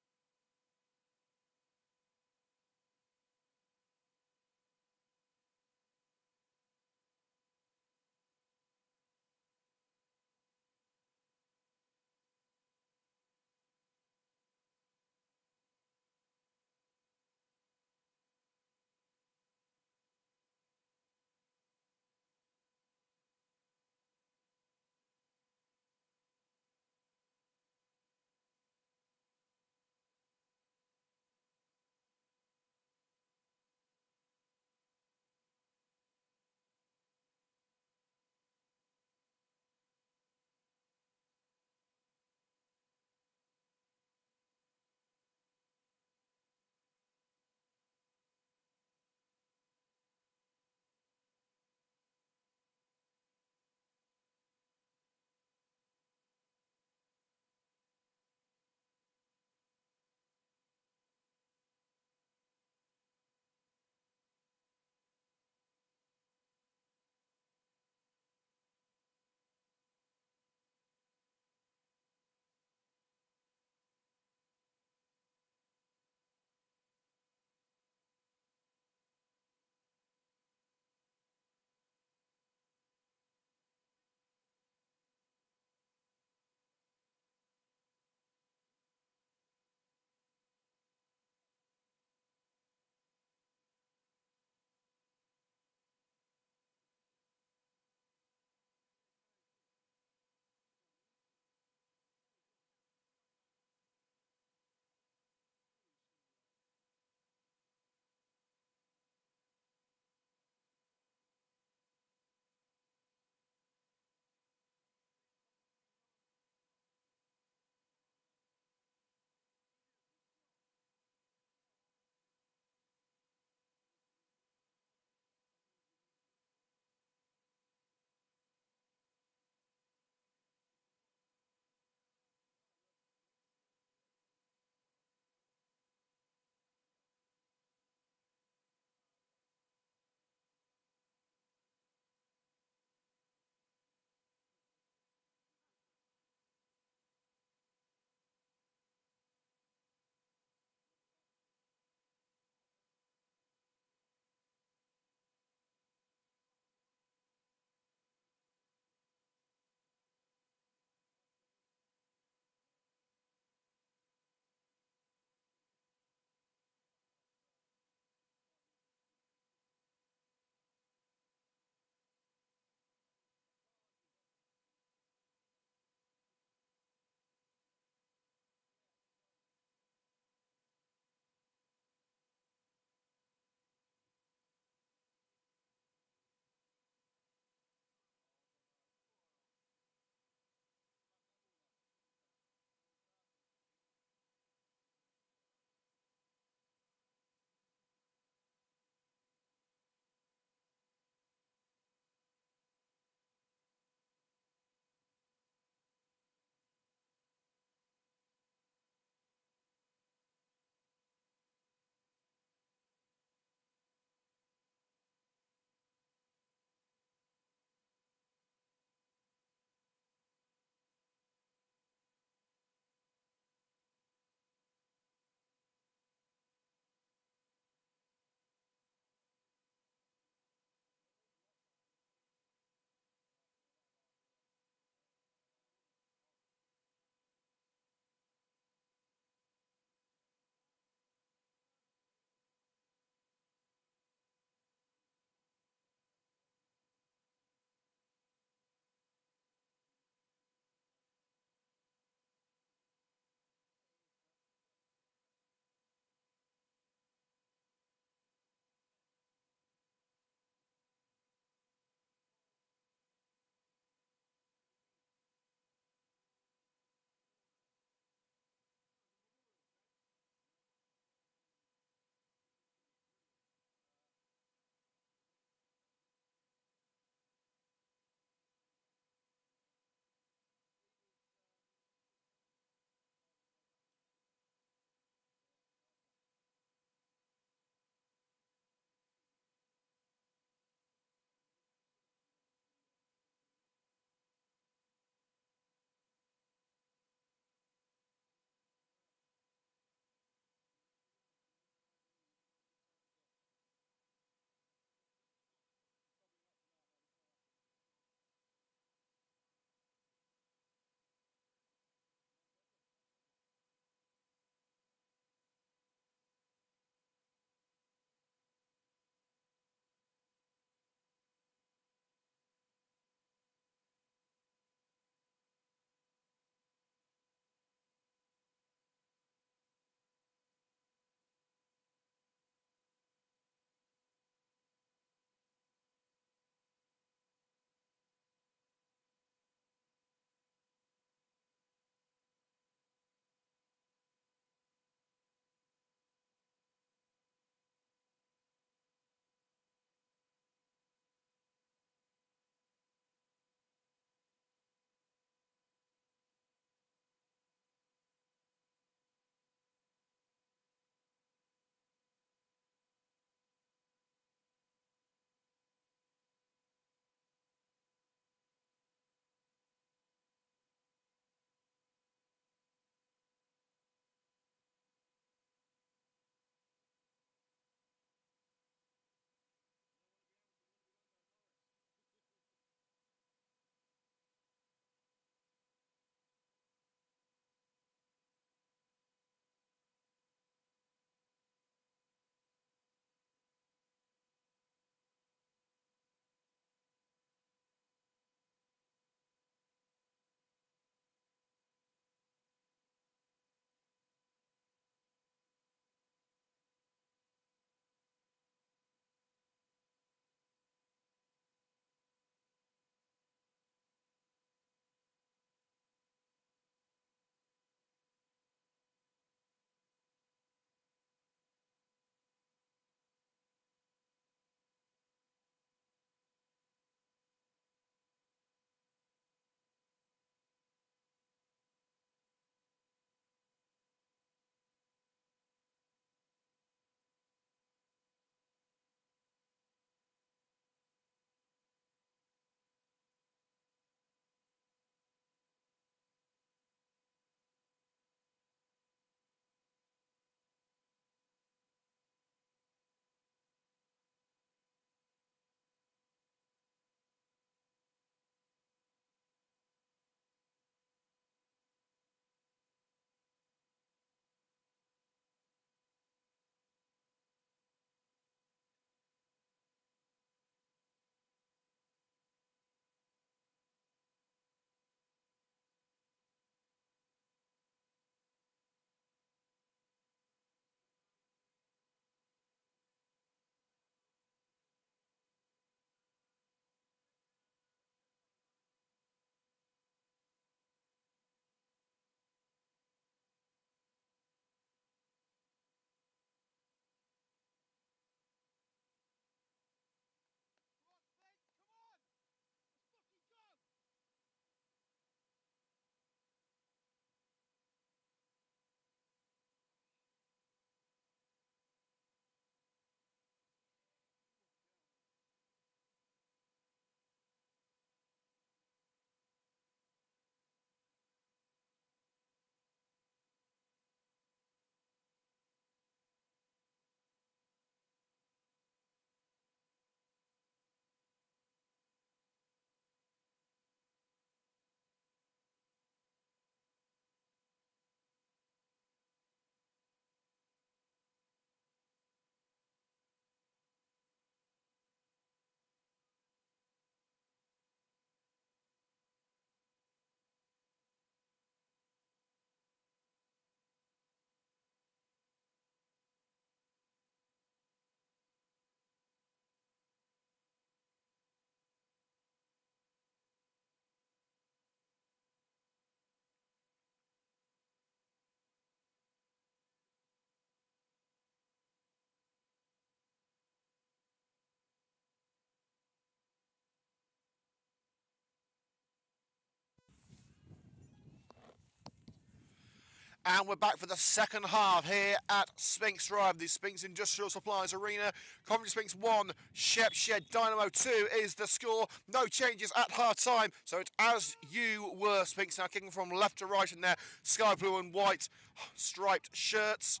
And we're back for the second half here at Sphinx Drive, the Sphinx Industrial Supplies Arena. Coventry Sphinx 1, Shepshed Dynamo 2 is the score. No changes at half-time, so it's as you were. Sphinx now kicking from left to right in their sky blue and white striped shirts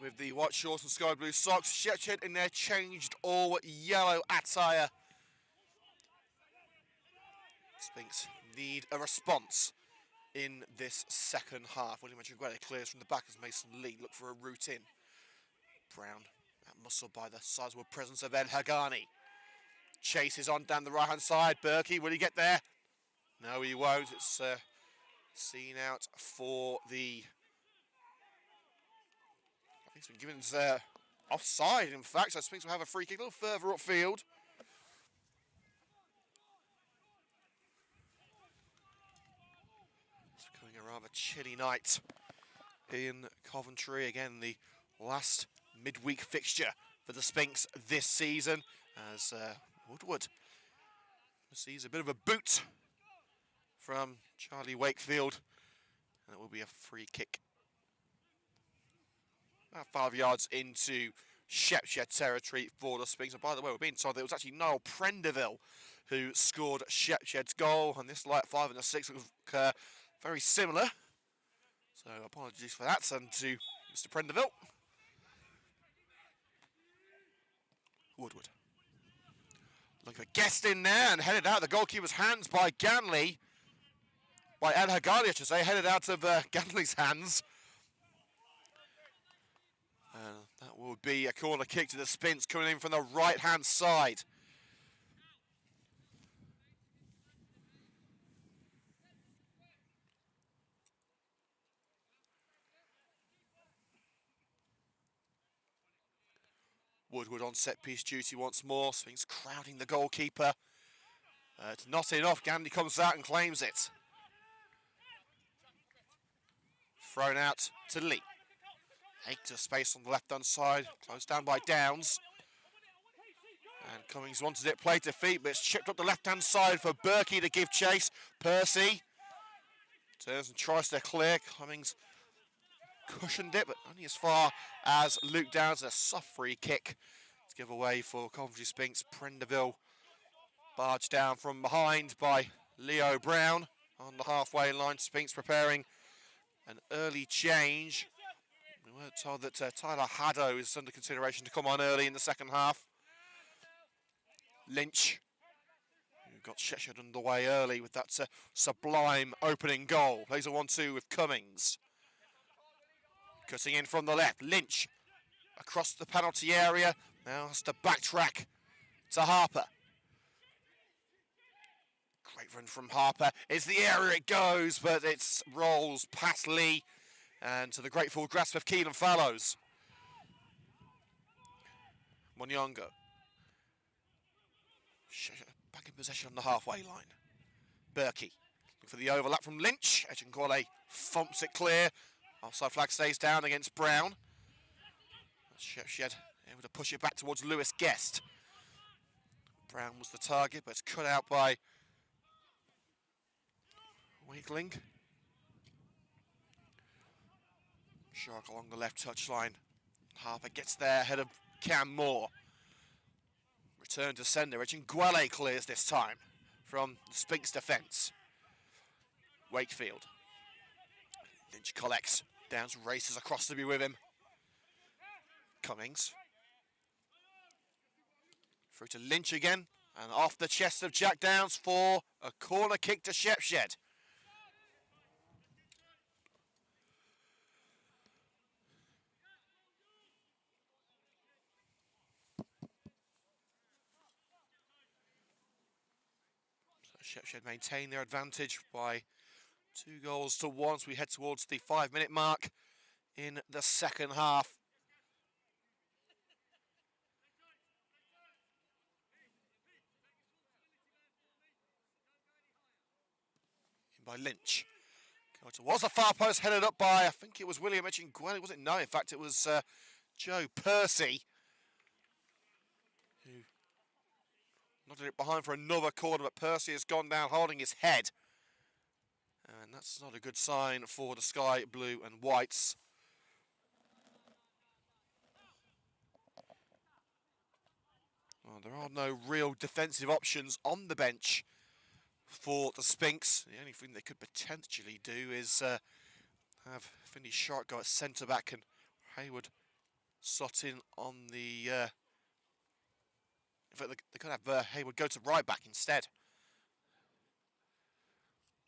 with the white shorts and sky blue socks. Shepshed in their changed all yellow attire. Sphinx need a response in this second half. William Guede clears from the back as Mason Lee look for a route in. Brown muscled by the sizable presence of Ed Hagani. Chases on down the right hand side. Berkey, will he get there? No, he won't. It's seen out for the... I think it's been given offside, in fact. So Sphinx will have a free kick a little further upfield. A rather chilly night in Coventry. Again, the last midweek fixture for the Sphinx this season as Woodward receives a bit of a boot from Charlie Wakefield, and it will be a free kick about 5 yards into Shepshed territory for the Sphinx. And by the way, we're being told that it was actually Niall Prendeville who scored Shepshed's goal, and this light 5 and a 6 look very similar, so apologies for that, and to Mr. Prendeville. Woodward looking for Guest in there and headed out of the goalkeeper's hands by Ganley. By Ed Hagani, I should say, headed out of Ganley's hands. That will be a corner kick to the Sphinx coming in from the right-hand side. Woodward on set-piece duty once more. Sphinx crowding the goalkeeper. It's not enough. Gandy comes out and claims it. Thrown out to Lee. Takes a space on the left-hand side. Closed down by Downs. And Cummings wanted it played to feet, but it's chipped up the left-hand side for Berkey to give chase. Percy turns and tries to clear. Cummings cushioned it, but only as far as Luke Downs. A soft free kick to give away for Coventry Sphinx. Prendeville barged down from behind by Leo Brown on the halfway line. Sphinx preparing an early change. We were told that Tyler Haddo is under consideration to come on early in the second half. Lynch, who got Shepshed underway early with that sublime opening goal. Plays a 1-2 with Cummings. Cutting in from the left, Lynch across the penalty area. Now has to backtrack to Harper. Great run from Harper. It's the area it goes, but it rolls past Lee and to the grateful grasp of Keelan Fallows. Munyongo. Back in possession on the halfway line. Berkey looking for the overlap from Lynch. Ejingwale thumps it clear. Offside flag stays down against Brown. Shepshed able to push it back towards Lewis Guest. Brown was the target, but it's cut out by Wakeling. Shark along the left touchline. Harper gets there ahead of Cam Moore. Return to sender. Ejingwale clears this time from the Sphinx defence. Wakefield. Lynch collects. Downs races across to be with him. Cummings. Through to Lynch again. And off the chest of Jack Downs for a corner kick to Shepshed. Shepshed maintain their advantage by 2-1 as we head towards the 5-minute mark in the second half. In by Lynch. Was a far post headed up by, I think it was William Ejingwale, was it? No, in fact it was Joe Percy, who nodded it behind for another corner, but Percy has gone down holding his head. And That's not a good sign for the sky blue and whites. Well, there are no real defensive options on the bench for the Sphinx. The only thing they could potentially do is have Finney Shark go at centre back and Hayward slot in on the. In fact, they could have Hayward go to right back instead.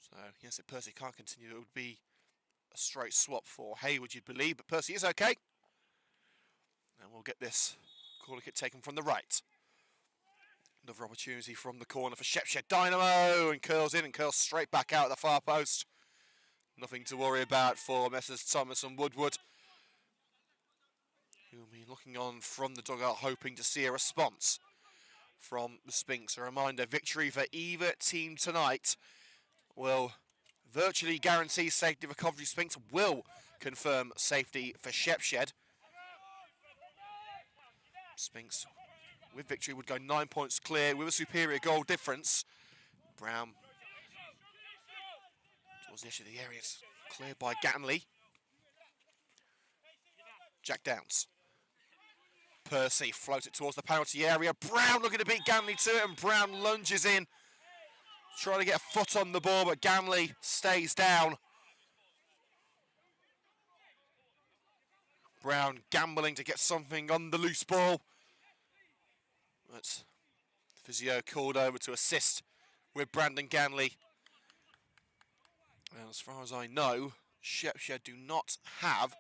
So, yes, if Percy can't continue, it would be a straight swap for Hayward, you'd believe, but Percy is okay. And we'll get this corner kick taken from the right. Another opportunity from the corner for Shepshed Dynamo, and curls in and curls straight back out at the far post. Nothing to worry about for Messrs Thomas and Woodward, who will be looking on from the dugout, hoping to see a response from the Sphinx. A reminder, victory for either team tonight will virtually guarantee safety for Coventry Sphinx, will confirm safety for Shepshed. Sphinx, with victory, would go 9 points clear with a superior goal difference. Brown towards the edge of the area, it's cleared by Ganley. Jack Downs. Percy floats it towards the penalty area. Brown looking to beat Ganley to it, and Brown lunges in, trying to get a foot on the ball, but Ganley stays down. Brown gambling to get something on the loose ball. But physio called over to assist with Brandon Ganley. And as far as I know, Shepshed do not have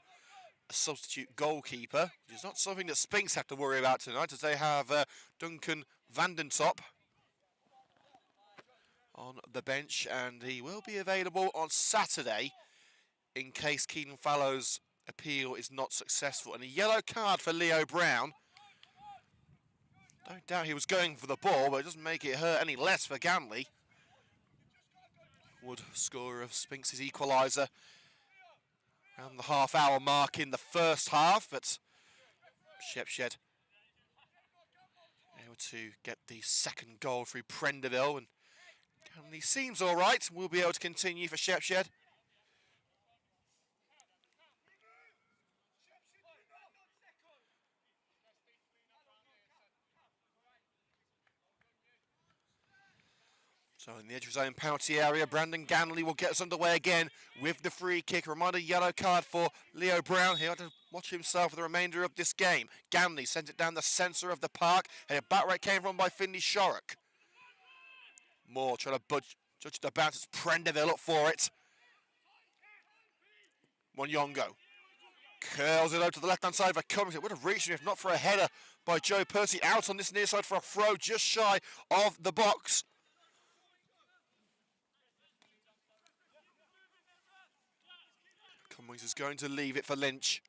a substitute goalkeeper, which is not something that Sphinx have to worry about tonight, as they have Duncan Vandentop on the bench, and he will be available on Saturday in case Keenan Fallow's appeal is not successful. And a yellow card for Leo Brown. Don't doubt he was going for the ball, but it doesn't make it hurt any less for Ganley. Wood, scorer of Sphinx's equaliser around the half-hour mark in the first half, but Shepshed able to get the second goal through Prenderville, and Ganley seems all right. We'll be able to continue for Shepshed. So in the edge of his own penalty area, Brandon Ganley will get us underway again with the free kick. A reminder, yellow card for Leo Brown. He'll have to watch himself for the remainder of this game. Ganley sends it down the centre of the park, and a back right came from by Finney Shorrock. Moore trying to judge the bounce. It's Prenderville up for it. Wanyongo curls it over to the left-hand side for Coventry. It would have reached him if not for a header by Joe Percy out on this near side for a throw just shy of the box. Cummings is going to leave it for Lynch.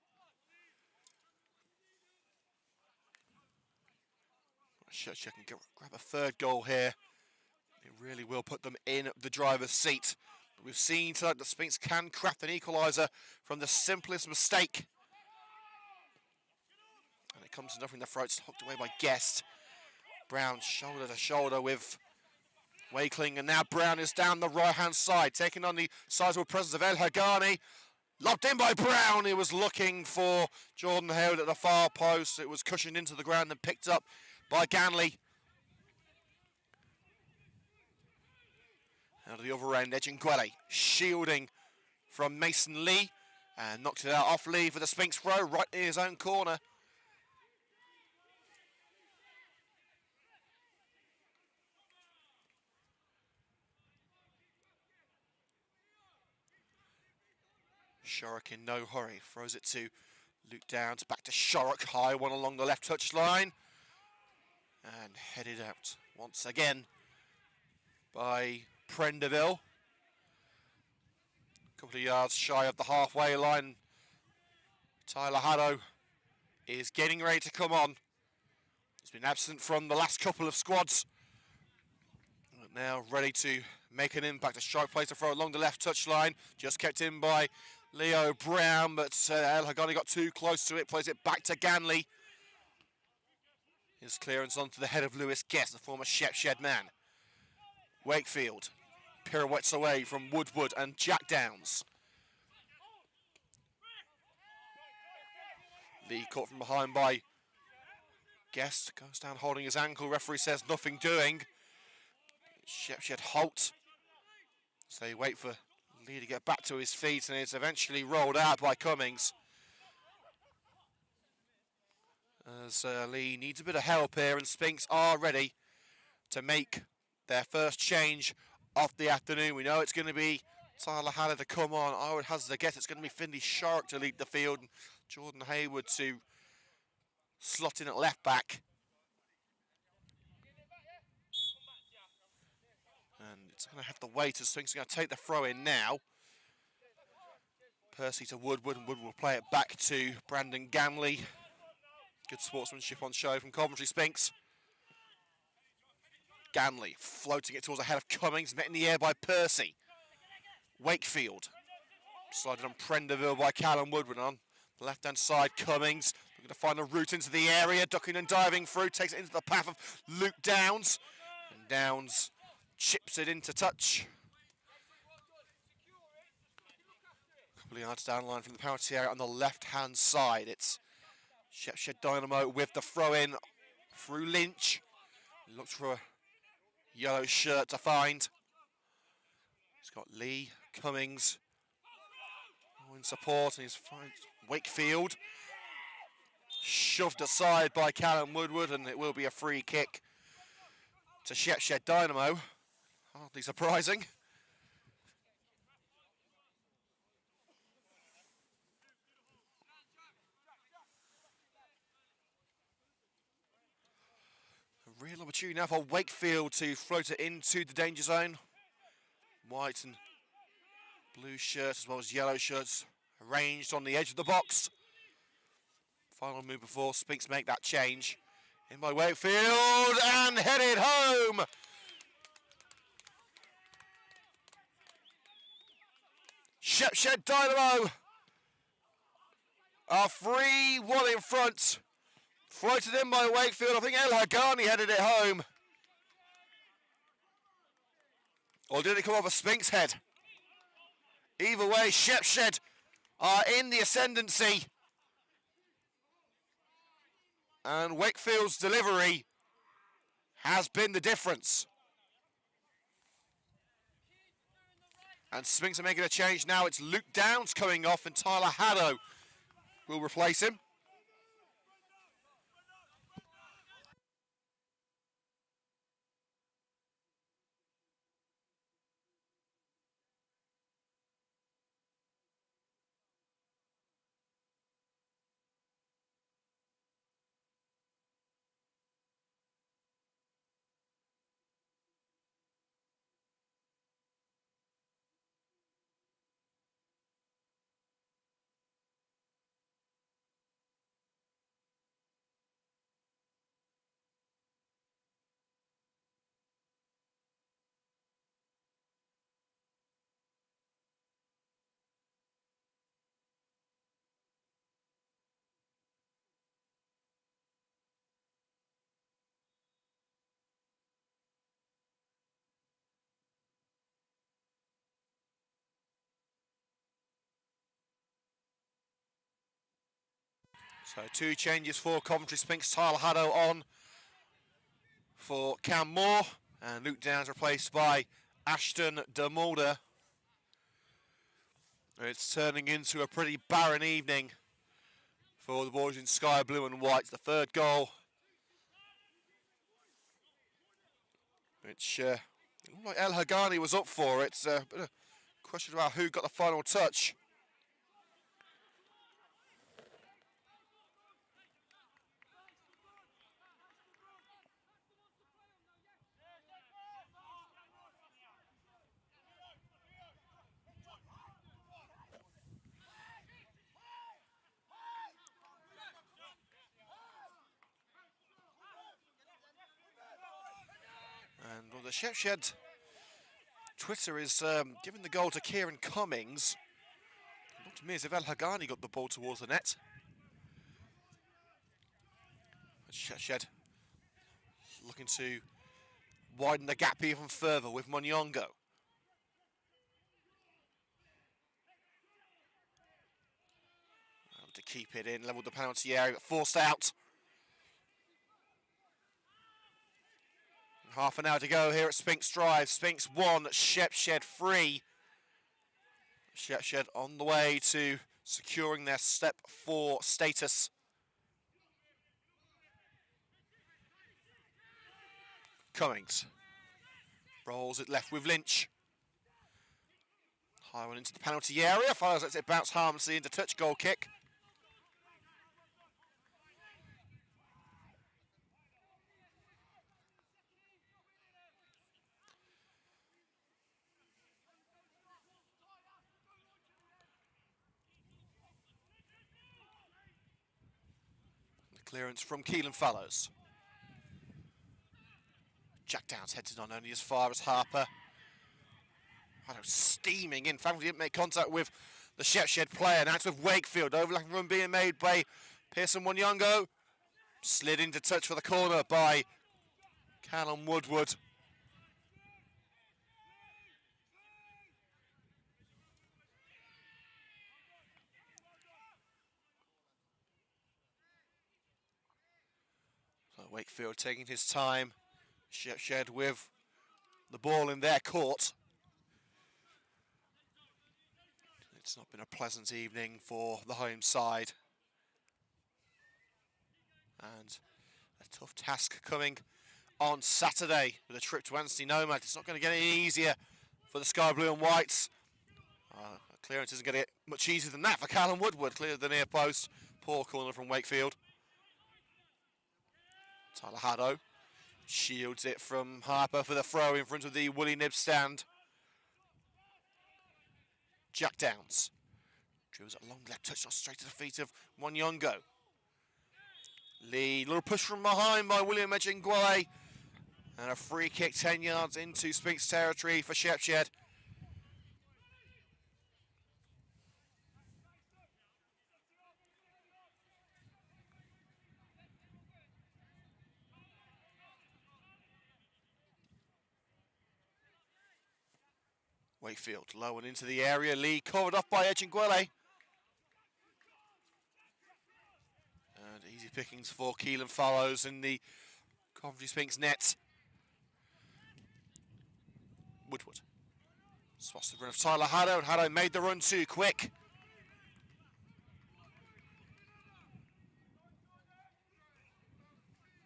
Shepshed can grab a third goal here. It really will put them in the driver's seat. But we've seen tonight that Sphinx can craft an equaliser from the simplest mistake. And it comes to nothing. The throat's hooked away by Guest. Brown shoulder to shoulder with Wakeling, and now Brown is down the right-hand side, taking on the sizable presence of El Hagani. Locked in by Brown. He was looking for Jordan Hayward at the far post. It was cushioned into the ground and picked up by Ganley. Out of the other end, Ejinguele shielding from Mason Lee, and knocks it out off Lee for the Sphinx throw right in his own corner. Shorrock in no hurry, throws it to Luke Downs, back to Shorrock, high one along the left touch line, and headed out once again by Prenderville. A couple of yards shy of the halfway line. Tyler Haddo is getting ready to come on. He's been absent from the last couple of squads, but now ready to make an impact. A strike place to throw along the left touch line, just kept in by Leo Brown, but El Hagani got too close to it, plays it back to Ganley. His clearance onto the head of Lewis Guest, the former Shepshed man. Wakefield pirouettes away from Woodward and Jack Downs. Lee caught from behind by Guest, goes down holding his ankle. Referee says nothing doing. Shepshed halt. So they wait for Lee to get back to his feet, and it's eventually rolled out by Cummings. As Lee needs a bit of help here, and Sphinx are ready to make their first change of the afternoon. We know it's going to be Tyler Haller to come on. I would hazard a guess it's going to be Finley Shark to lead the field, and Jordan Hayward to slot in at left back. And it's going to have to wait as Sphinx are going to take the throw in now. Percy to Woodward, and Woodward will play it back to Brandon Gamley. Good sportsmanship on show from Coventry Sphinx. Gamley floating it towards the head of Cummings, met in the air by Percy. Wakefield slided on Prenderville by Callum Woodward. On the left-hand side, Cummings looking to find a route into the area, ducking and diving through, takes it into the path of Luke Downs. And Downs chips it into touch. A couple of yards down the line from the penalty area on the left-hand side. It's Shepshed Dynamo with the throw-in through Lynch. He looks for a yellow shirt to find. He's got Lee, Cummings in support, and he's finds Wakefield. Shoved aside by Callum Woodward, and it will be a free kick to Shepshed Dynamo. Hardly surprising. A real opportunity now for Wakefield to float it into the danger zone. White and blue shirts as well as yellow shirts arranged on the edge of the box. Final move before Sphinx make that change. In by Wakefield and headed home. Shepshed Dynamo are 3-1 in front. Floated in by Wakefield. I think El Hagani headed it home. Or did it come off a Sphinx head? Either way, Shepshed are in the ascendancy. And Wakefield's delivery has been the difference. And Sphinx are making a change now. It's Luke Downs coming off, and Tyler Haddow will replace him. So 2 changes for Coventry Sphinx. Tyler Haddow on for Cam Moore, and Luke Downs replaced by Ashton de Mulder. It's turning into a pretty barren evening for the boys in sky blue and white. The third goal, which looked like El Hagani was up for. It's a bit of a question about who got the final touch. And well, the Shepshed Twitter is giving the goal to Kieran Cummings. It looked to me as if El Hagani got the ball towards the net. But Shepshed looking to widen the gap even further with Munyongo. to keep it in, levelled the penalty area, but forced out. Half an hour to go here at Sphinx Drive. Sphinx 1, Shepshed 3. Shepshed on the way to securing their Step 4 status. Cummings rolls it left with Lynch. High one into the penalty area. Follows, lets it bounce harmlessly into touch, goal kick. The clearance from Keelan follows. Jack Downs heads it on only as far as Harper. Steaming in. Thankfully, didn't make contact with the Shepshed player. Now it's with Wakefield. Overlapping run being made by Pearson Wanyongo. Slid into touch for the corner by Callum Woodward. So Wakefield taking his time. Shepshed with the ball in their court. It's not been a pleasant evening for the home side. And a tough task coming on Saturday with a trip to Anstey Nomad. It's not going to get any easier for the Sky Blue and Whites. Clearance isn't going to get much easier than that for Callum Woodward. Cleared the near post. Poor corner from Wakefield. Tyler Haddo shields it from Harper for the throw in front of the Willie Nib stand. Jack Downs dribbles a long left touch, straight to the feet of Wanyongo. Lee, little push from behind by William Ejingwale. And a free kick 10 yards into Sphinx territory for Shepshed. Wakefield low and into the area. Lee covered off by Ejingwale. And easy pickings for Keelan follows in the Coventry Sphinx net. Woodward spots the run of Tyler Haddo, and Haddo made the run too quick.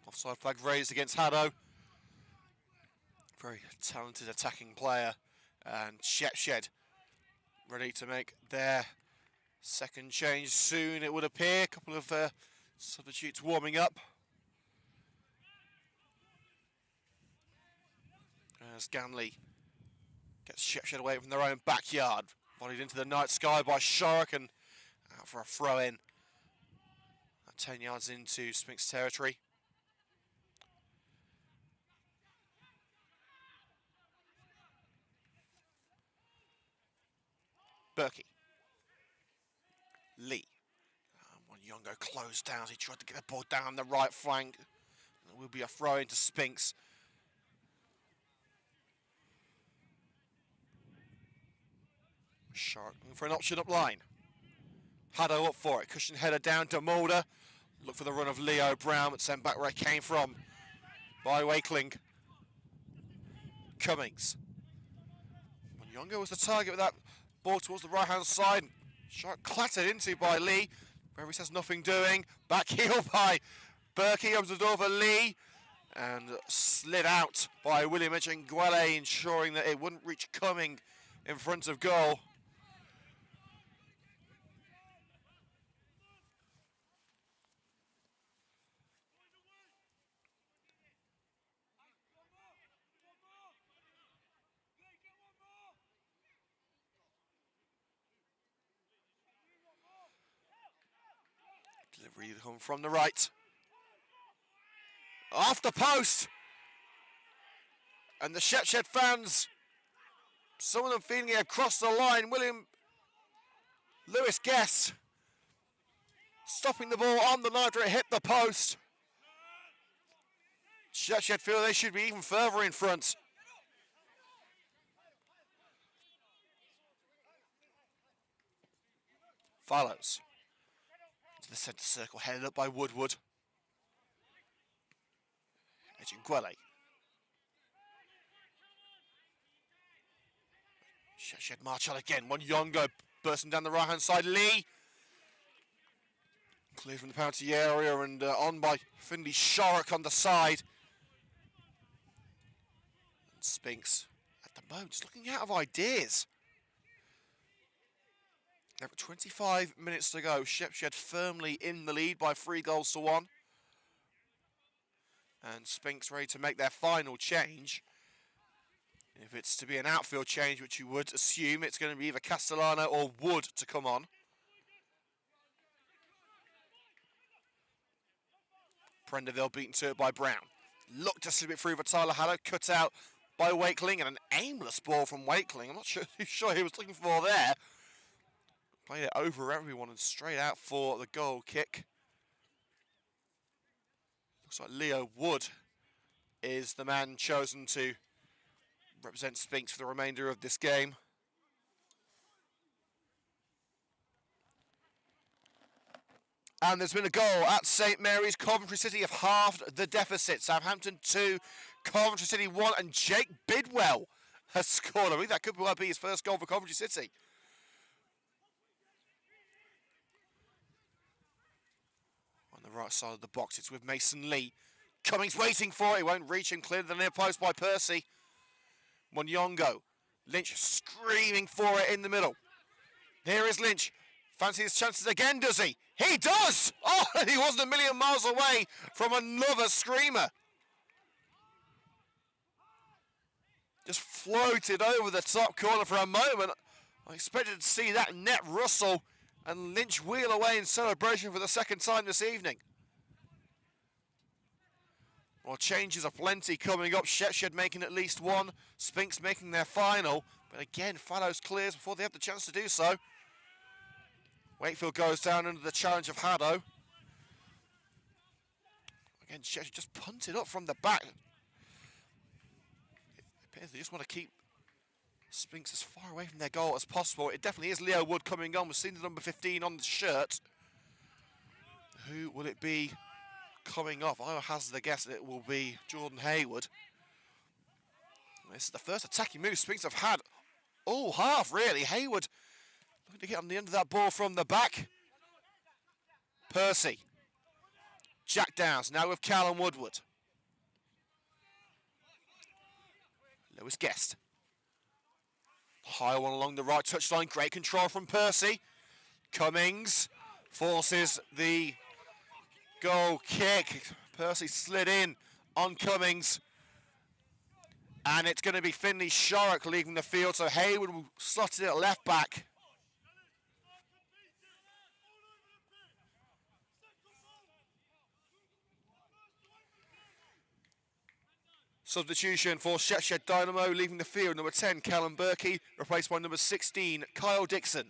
Offside flag raised against Haddo. Very talented attacking player. And Shepshed ready to make their second change soon, it would appear. A couple of substitutes warming up. As Ganley gets Shepshed away from their own backyard. Volleyed into the night sky by Shark and out for a throw-in. 10 yards into Sphinx territory. Berkey. Lee. Wanyongo closed down. He tried to get the ball down the right flank. There will be a throw into Sphinx. Shark for an option up line. Haddo up for it. Cushion header down to Mulder. Look for the run of Leo Brown, but sent back where it came from by Wakeling. Cummings. Wanyongo was the target with that ball towards the right-hand side. Shark clattered into by Lee. Referee says nothing doing. Back heel by Berkey. Opens the door for Lee. And slid out by William Ejingwale, ensuring that it wouldn't reach Cumming in front of goal. Delivery home from the right. Off the post. And the Shepshed fans, some of them feeling it across the line. William Lewis Guest stopping the ball on the line after it hit the post. Shepshed feel they should be even further in front. Follows. into the centre circle, headed up by Woodward. Edging Gwele. Shepshed march on again. Wanyongo bursting down the right-hand side. Lee. Clear from the penalty area and on by Finley Shorrock on the side. And Sphinx at the moment just looking out of ideas. There were 25 minutes to go. Shepshed firmly in the lead by 3-1. And Sphinx ready to make their final change. If it's to be an outfield change, which you would assume, it's going to be either Castellano or Wood to come on. Prenderville beaten to it by Brown. Looked to slip it through for Tyler Haddow, cut out by Wakeling, and an aimless ball from Wakeling. I'm not sure he was looking for there. Played it over everyone and straight out for the goal kick. Looks like Leo Wood is the man chosen to represent Sphinx for the remainder of this game. And there's been a goal at St Mary's. Coventry City have halved the deficit. Southampton 2, Coventry City 1, and Jake Bidwell has scored. I think that could well be his first goal for Coventry City. On the right side of the box, it's with Mason Lee. Cummings waiting for it. He won't reach him. Cleared the near post by Percy. Wanyongo. Lynch screaming for it in the middle. Here is Lynch. Fancy his chances again, does he? He does! Oh, he wasn't a million miles away from another screamer. Just floated over the top corner for a moment. I expected to see that net rustle and Lynch wheel away in celebration for the second time this evening. Well, changes are plenty coming up. Shepshed making at least one. Sphinx making their final. But again, Fallows clears before they have the chance to do so. Wakefield goes down under the challenge of Haddow. Again, Shepshed just punted up from the back. It appears they just want to keep Sphinx as far away from their goal as possible. It definitely is Leo Wood coming on. We've seen the number 15 on the shirt. Who will it be coming off? I hazard a guess that it will be Jordan Hayward. This is the first attacking move Sphinx have had all half, really. Hayward looking to get on the end of that ball from the back. Percy. Jack Downs now with Callum Woodward. Lewis Guest. High one along the right touchline. Great control from Percy. Cummings forces the goal kick. Percy slid in on Cummings. And it's going to be Finley Shorrock leaving the field, so Hayward will slot it at left back. Substitution for Shepshed Dynamo, leaving the field. Number 10, Callum Berkey, replaced by number 16, Kyle Dixon.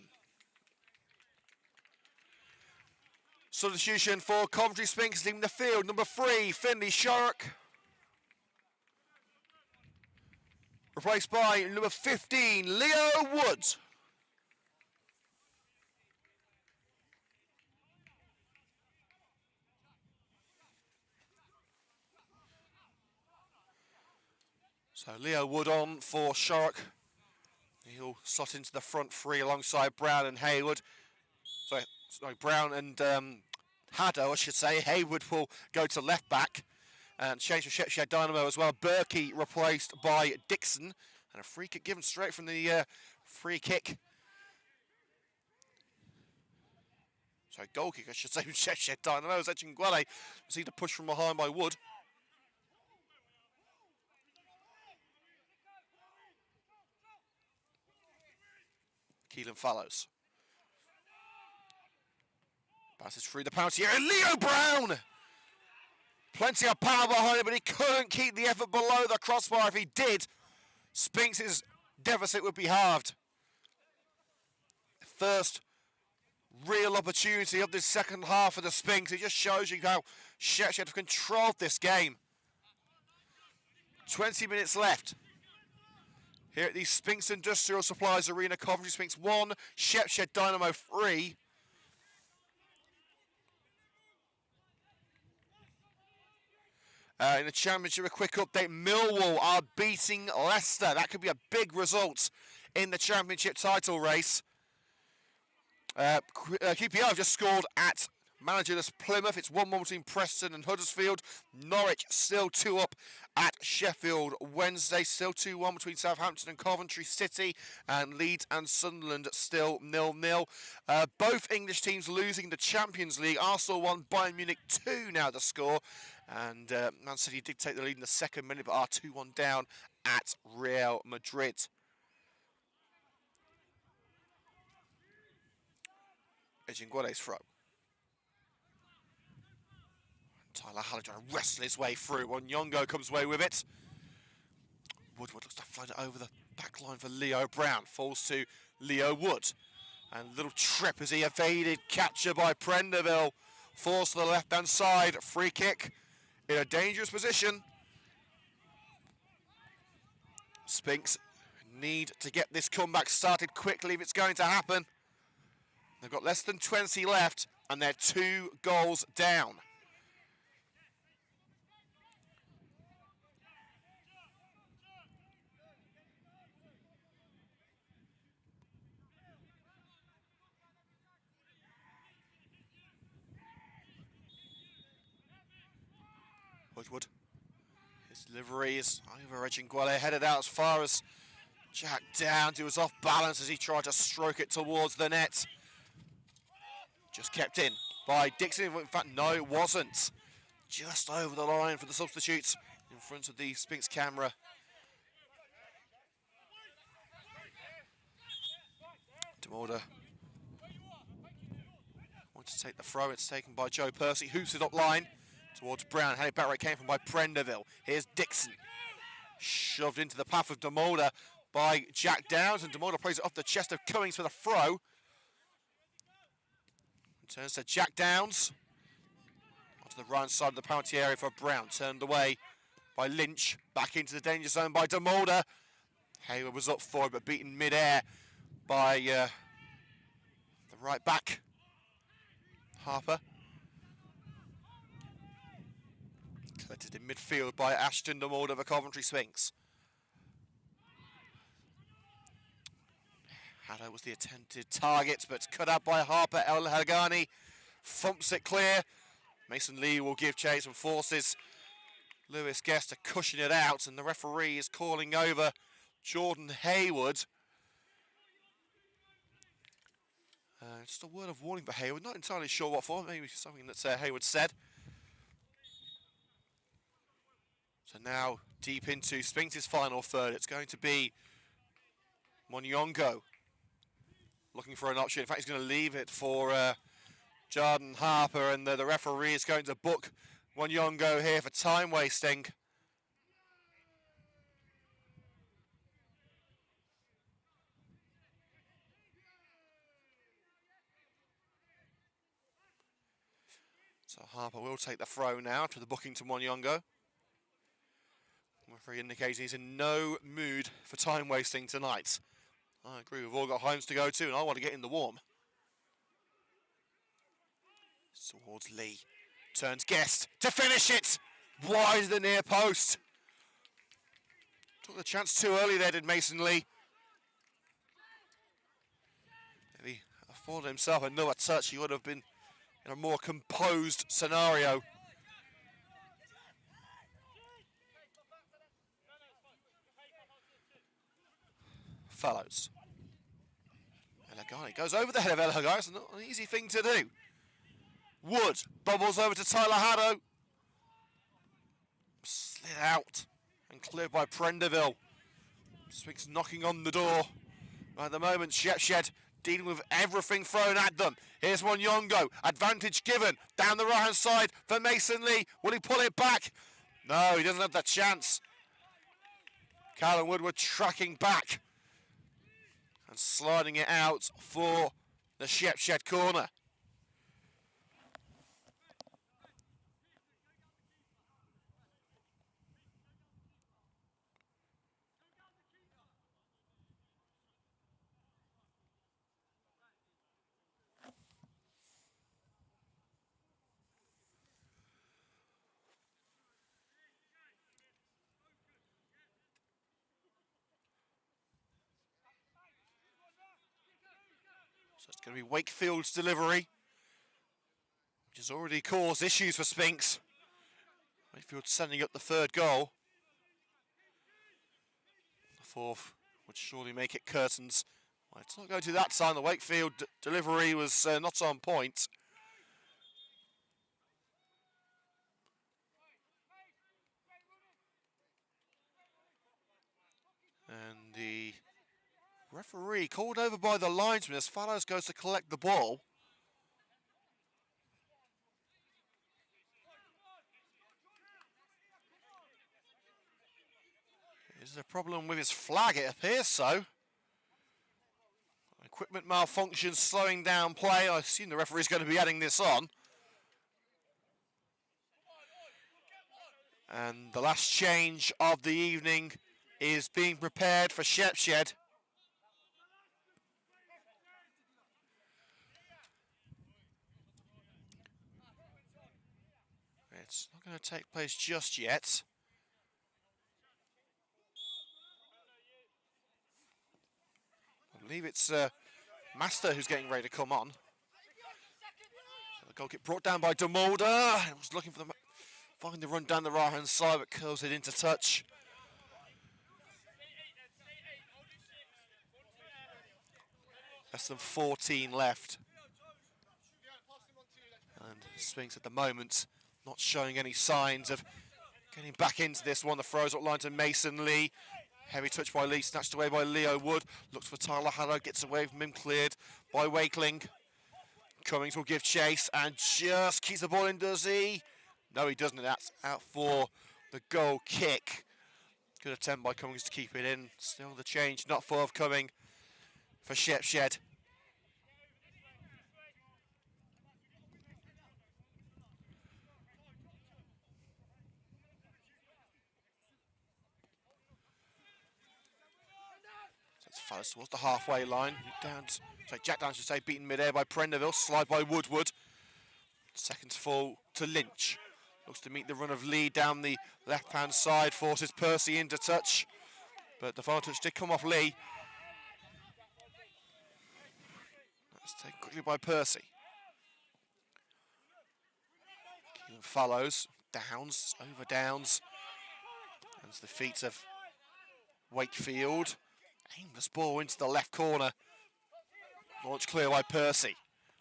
Substitution for Coventry Sphinx, leaving the field. Number 3, Finley Shorrock, replaced by number 15, Leo Wood. So Leo Wood on for Shorrock. He'll slot into the front three alongside Brown and Hayward. Sorry, Brown and Haddow, I should say. Hayward will go to left back. And change for Shepshed Dynamo as well. Berkey replaced by Dixon. And a free kick given straight from the free kick. Sorry, goal kick, I should say, from Shepshed Dynamo. Edging Gwele. See the push from behind by Wood. Keelan Fallows. Passes through the penalty area. Leo Brown! Plenty of power behind it, but he couldn't keep the effort below the crossbar. If he did, Sphinx's deficit would be halved. First real opportunity of this second half for the Sphinx. It just shows you how Shepshed have controlled this game. 20 minutes left. Here at the Sphinx Industrial Supplies Arena, Coventry Sphinx 1, Shepshed Dynamo 3. In the Championship, a quick update. Millwall are beating Leicester. That could be a big result in the Championship title race. QPR have just scored at managerless Plymouth. It's 1-1 between Preston and Huddersfield. Norwich still 2 up at Sheffield Wednesday. Still 2-1 between Southampton and Coventry City. And Leeds and Sunderland still 0-0. Both English teams losing the Champions League. Arsenal 1, Bayern Munich 2 now the score. And Man City did take the lead in the second minute, but are 2-1 down at Real Madrid. Ejingwale's throw. Tyler Haller trying to wrestle his way through. Nyongo comes away with it. Woodward looks to float it over the back line for Leo Brown. Falls to Leo Wood. And a little trip as he evaded capture by Prenderville. Forced to the left-hand side. Free kick in a dangerous position. Sphinx need to get this comeback started quickly if it's going to happen. They've got less than 20 left, and they're 2 goals down. Woodward. His delivery is over. Ejingwale headed out as far as Jack Downs. He was off balance as he tried to stroke it towards the net. Just kept in by Dixon. In fact, no, it wasn't. Just over the line for the substitutes in front of the Sphinx camera. DeMorda wants to take the throw. It's taken by Joe Percy. Hoops it up line towards Brown. Headed back where it came from by Prenderville. Here's Dixon. Shoved into the path of DeMorda by Jack Downs. And DeMorda plays it off the chest of Cummings for the throw. Turns to Jack Downs. Onto the right side of the penalty area for Brown. Turned away by Lynch. Back into the danger zone by DeMorda. Hayward was up for it, but beaten mid-air by the right back, Harper. Collected in midfield by Ashton DeMorda for Coventry Sphinx. Haddo was the attempted target, but cut out by Harper. El Hagani thumps it clear. Mason Lee will give chase and forces Lewis Guest to cushion it out, and the referee is calling over Jordan Hayward. Just a word of warning for Hayward. Not entirely sure what for. Maybe something that Hayward said. So now deep into Sphinx's final third. It's going to be Monyongo looking for an option. In fact, he's going to leave it for Jordan Harper, and the referee is going to book Monyongo here for time wasting. So Harper will take the throw now after the booking to Monyongo. The referee indicating he's in no mood for time wasting tonight. I agree, we've all got homes to go to, and I want to get in the warm. Towards Lee. Turns Guest to finish it! Wide of the near post. Took the chance too early there, did Mason Lee. If he afforded himself another touch, he would have been in a more composed scenario. Fellows. El Hagani goes over the head of El Hagani. It's not an easy thing to do. Wood bubbles over to Tyler Haddo. Slid out and cleared by Prenderville. Sphinx knocking on the door. At the moment, Shepshed dealing with everything thrown at them. Here's Monyongo. Advantage given. Down the right-hand side for Mason Lee. Will he pull it back? No, he doesn't have that chance. Callum Woodward tracking back and sliding it out for the Shepshed corner. it's going to be Wakefield's delivery, which has already caused issues for Sphinx. Wakefield sending up the third goal. The fourth would surely make it curtains. Well, it's not going to that time. The Wakefield delivery was not on point. And the referee called over by the linesman as Fallows goes to collect the ball. Is there a problem with his flag? It appears so. Equipment malfunction slowing down play. I assume the referee's going to be adding this on. And the last change of the evening is being prepared for Shepshed. It's not going to take place just yet. I believe it's Master who's getting ready to come on. So the goal get brought down by DeMolder. He was looking for find the run down the right hand side, but curls it into touch. Less than 14 left. And Sphinx at the moment not showing any signs of getting back into this one. The throws up line to Mason Lee. Heavy touch by Lee, snatched away by Leo Wood. Looks for Tyler Haddow, gets away from him, cleared by Wakeling. Cummings will give chase and just keeps the ball in, does he? No, he doesn't. That's out for the goal kick. Good attempt by Cummings to keep it in. Still the change not forthcoming for Shepshed. Fallows towards the halfway line. Jack Downs should say, beaten mid-air by Prenderville. Slide by Woodward. Seconds fall to Lynch. Looks to meet the run of Lee down the left-hand side. Forces Percy into touch. But the final touch did come off Lee. That's taken quickly by Percy. Keelan Fallows. Downs. Over Downs. That's the feet of Wakefield. Aimless ball into the left corner. Launched clear by Percy.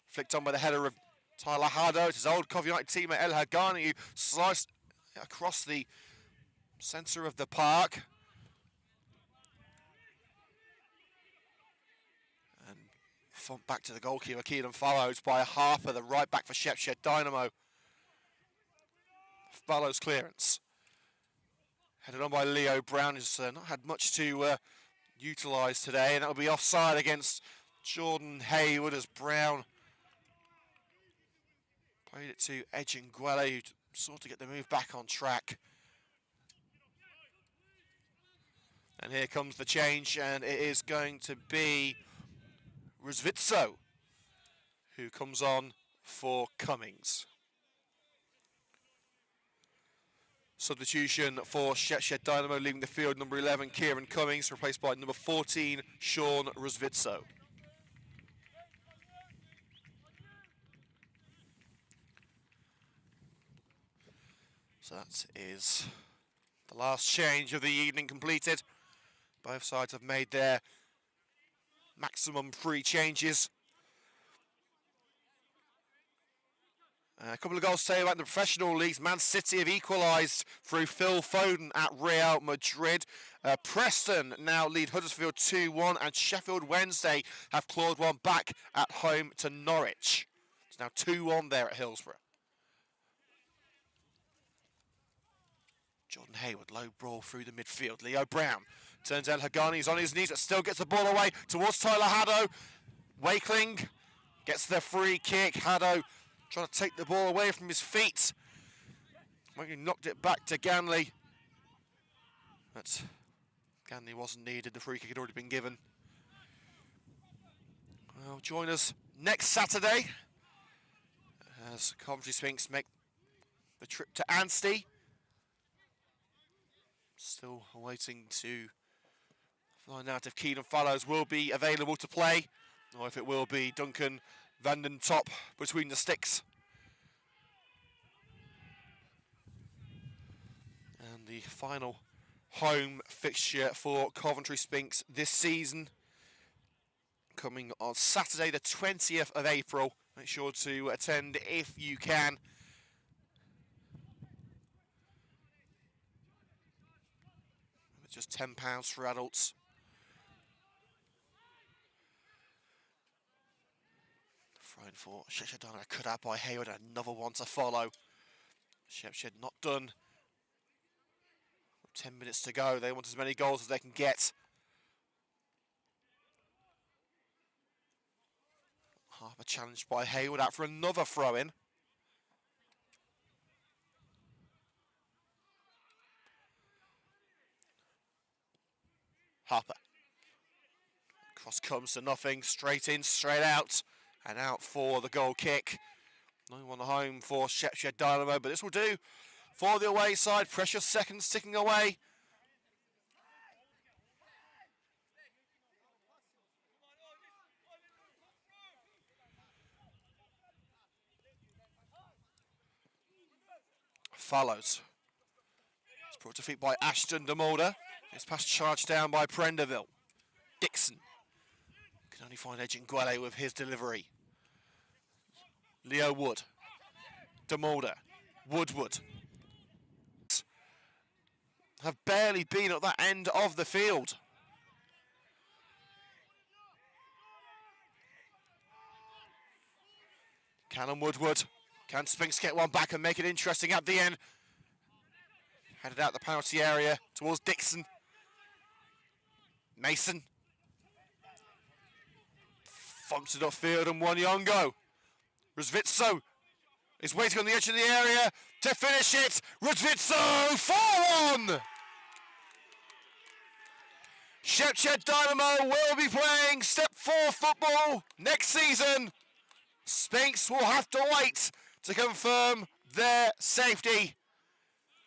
Flicked on by the header of Tyler Haddow. It's his old Coventry United teammate El Hagani who sliced across the centre of the park. And thumped back to the goalkeeper, Keelan Fallows, by a halfer, the right back for Shepshed Dynamo. Fallows clearance. Headed on by Leo Brown, who's not had much to utilised today, and that will be offside against Jordan Hayward as Brown played it to Edge and Gwele, who sought to get the move back on track. And here comes the change, and it is going to be Rizvitso who comes on for Cummings. Substitution for Shepshed Dynamo, leaving the field, number 11, Kieran Cummings, replaced by number 14, Sean Rizvitso. So that is the last change of the evening completed. Both sides have made their maximum 3 changes. A couple of goals to say about the professional leagues. Man City have equalised through Phil Foden at Real Madrid. Preston now lead Huddersfield 2-1, and Sheffield Wednesday have clawed one back at home to Norwich. It's now 2-1 there at Hillsborough. Jordan Hayward, low ball through the midfield. Leo Brown turns El Hagani, he's on his knees, but still gets the ball away towards Tyler Haddow. Wakeling gets the free kick. Haddow trying to take the ball away from his feet. He knocked it back to Ganley. But Ganley wasn't needed. The free kick had already been given. Well, join us next Saturday as Coventry Sphinx make the trip to Anstey. Still waiting to find out if Keelan Fallows will be available to play. or if it will be Duncan van den Top between the sticks. And the final home fixture for Coventry Sphinx this season, coming on Saturday the 20th of April. Make sure to attend if you can. Just £10 for adults. Thrown for Shepshed Dynamo, cut out by Hayward, another one to follow. Shepshed not done. 10 minutes to go, they want as many goals as they can get. Harper challenged by Hayward, out for another throw-in. Harper. Cross comes to nothing, straight in, straight out, and out for the goal kick. No one home for Shepshed Dynamo, but this will do for the away side. Precious seconds ticking away. Follows. It's brought to feet by Ashton de Mulder. It's pass charged down by Prenderville. Dixon can only find Edgin Gwele with his delivery. Leo Wood. De Mulder. Woodward. Have barely been at that end of the field. Callum Woodward. Can Sphinx get one back and make it interesting at the end? Headed out the penalty area towards Dixon. Mason. Thumps it upfield and one young go. Rozvitso is waiting on the edge of the area to finish it. Rozvitso, 4-1! Shepshed Dynamo will be playing Step 4 football next season. Sphinx will have to wait to confirm their safety.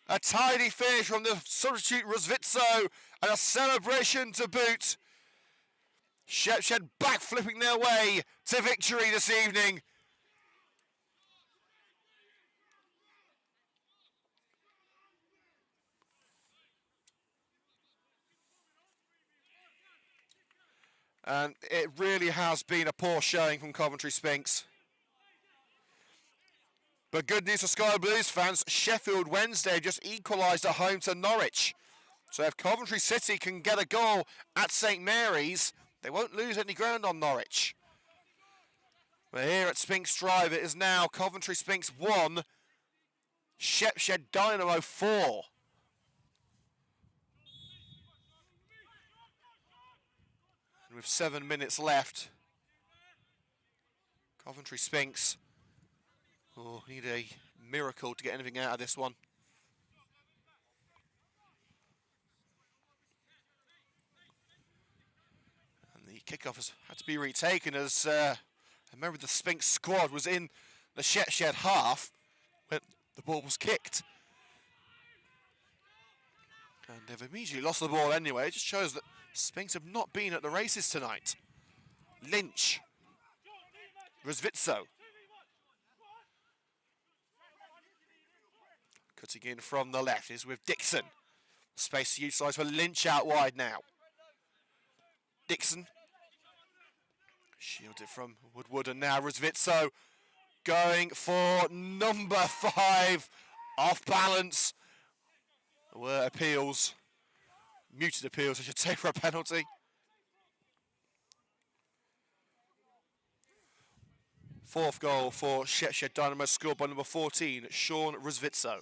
A tidy finish from the substitute Rozvitso and a celebration to boot. Shepshed backflipping their way to victory this evening. And it really has been a poor showing from Coventry Sphinx. But good news for Sky Blues fans, Sheffield Wednesday just equalised at home to Norwich. So if Coventry City can get a goal at St Mary's, they won't lose any ground on Norwich. But here at Sphinx Drive, it is now Coventry Sphinx 1, Shepshed Dynamo 4. And with 7 minutes left, Coventry Sphinx need a miracle to get anything out of this one. And the kickoff has had to be retaken as a member of the Sphinx squad was in the Shepshed half when the ball was kicked. And they've immediately lost the ball anyway. It just shows that Sphinx have not been at the races tonight. Lynch. Rozvitso. Cutting in from the left is with Dixon. Space utilised for Lynch out wide now. Dixon. Shielded from Woodward and now Rozvitso going for number 5. Off balance. There were appeals. Muted appeals, I should say, for a penalty. Fourth goal for Shepshed Dynamo, scored by number 14, Sean Rozvitso.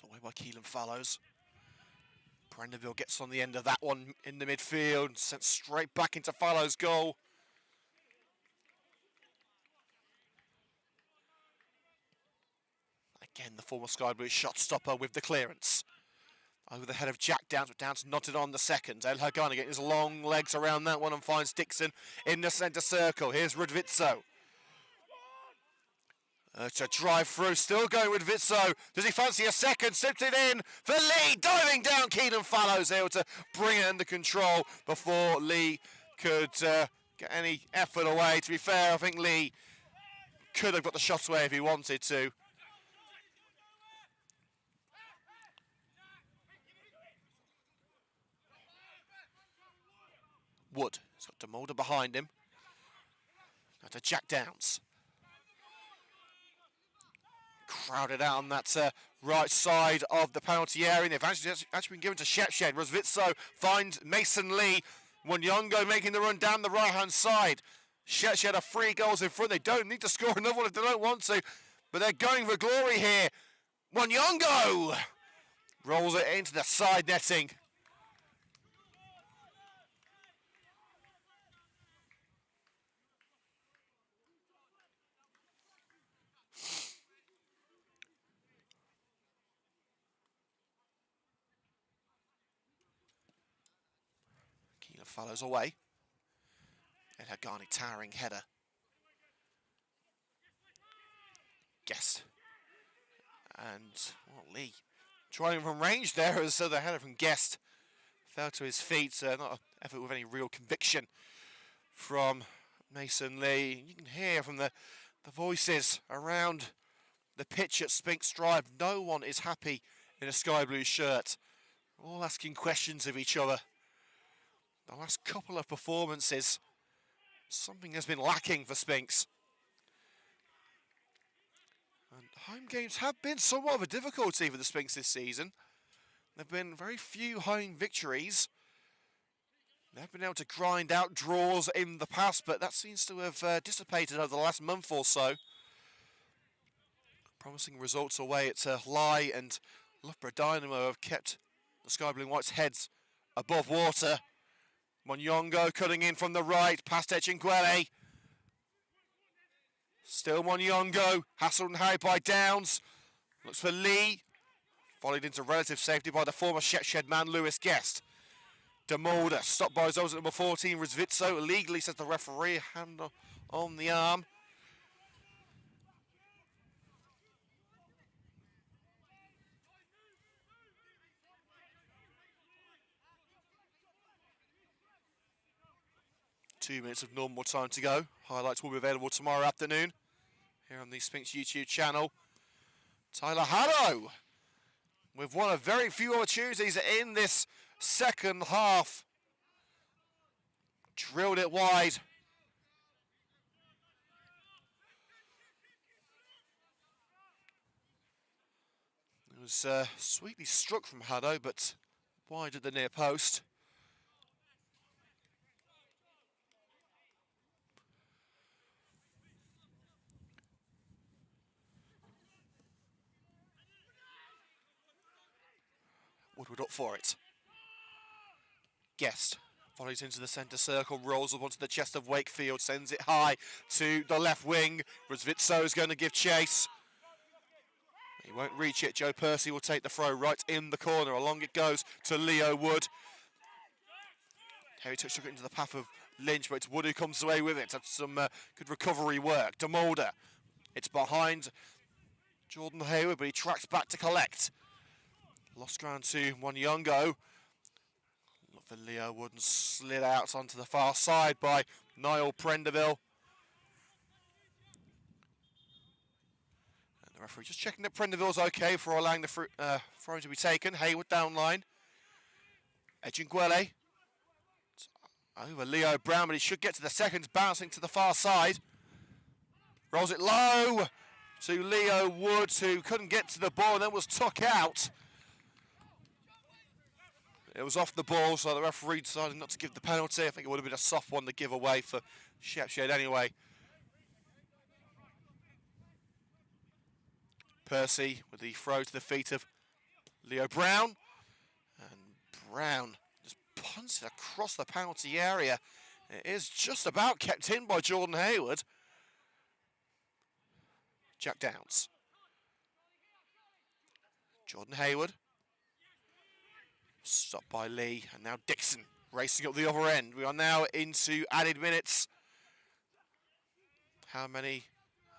Away by Keelan Fallows. Prenderville gets on the end of that one in the midfield, sent straight back into Fallows' goal. Again, the former Sky Blue shot stopper with the clearance. Over the head of Jack Downs, but Downs knotted on the second. El Hagani getting his long legs around that one and finds Dixon in the centre circle. Here's Rudvitso. To drive through, still going with Vitso. Does he fancy a second? Sips it in for Lee, diving down. Keenan Fallows able to bring it under control before Lee could get any effort away. To be fair, I think Lee could have got the shot away if he wanted to. Wood, he's got DeMolder behind him. Now to Jack Downs. Crowded out on that right side of the penalty area. The advantage has actually been given to Shepshed. Rosvitso finds Mason Lee. Wanyongo making the run down the right-hand side. Shepshed are 3 goals in front. They don't need to score another one if they don't want to, but they're going for glory here. Wanyongo rolls it into the side netting. Follows away. And Hagani towering header. Guest. And Lee trying from range there as the header from Guest fell to his feet. Not an effort with any real conviction from Mason Lee. You can hear from the voices around the pitch at Sphinx Drive. No one is happy in a sky blue shirt. All asking questions of each other. The last couple of performances, something has been lacking for Sphinx. And home games have been somewhat of a difficulty for the Sphinx this season. There have been very few home victories. They've been able to grind out draws in the past, but that seems to have dissipated over the last month or so. Promising results away at Lye and Loughborough Dynamo have kept the Sky Blue and White's heads above water. Wanyongo cutting in from the right, past Echinguele. Still Wanyongo, hassled and harried by Downs. Looks for Lee. Volleyed into relative safety by the former Shepshed man, Lewis Guest. DeMolder, stopped by his opposite number 14, Rizvitso. Illegally, says the referee, hand on the arm. Two minutes of normal time to go. Highlights will be available tomorrow afternoon here on the Sphinx YouTube channel. Tyler Haddo with one of very few opportunities in this second half. Drilled it wide. It was sweetly struck from Haddo, but wide at the near post. Woodward up for it. Guest volleys into the centre circle, rolls up onto the chest of Wakefield, sends it high to the left wing. Rosvitso is going to give chase. He won't reach it. Joe Percy will take the throw right in the corner. Along it goes to Leo Wood. Heritage took it into the path of Lynch, but it's Wood who comes away with it. That's some good recovery work. DeMolder. It's behind Jordan Hayward, but he tracks back to collect. Lost ground to Wanyongo. Look for Leo Wood and slid out onto the far side by Niall Prenderville. And the referee just checking that Prenderville's okay for allowing the throw to be taken. Hayward down line. Echinguele. Over Leo Brown, but he should get to the seconds, bouncing to the far side. Rolls it low to Leo Wood, who couldn't get to the ball and then was took out. It was off the ball, so the referee decided not to give the penalty. I think it would have been a soft one to give away for Shepshed anyway. Percy with the throw to the feet of Leo Brown. And Brown just punts it across the penalty area. It is just about kept in by Jordan Hayward. Jack Downs. Jordan Hayward. Stopped by Lee, and now Dixon racing up the other end. We are now into added minutes. How many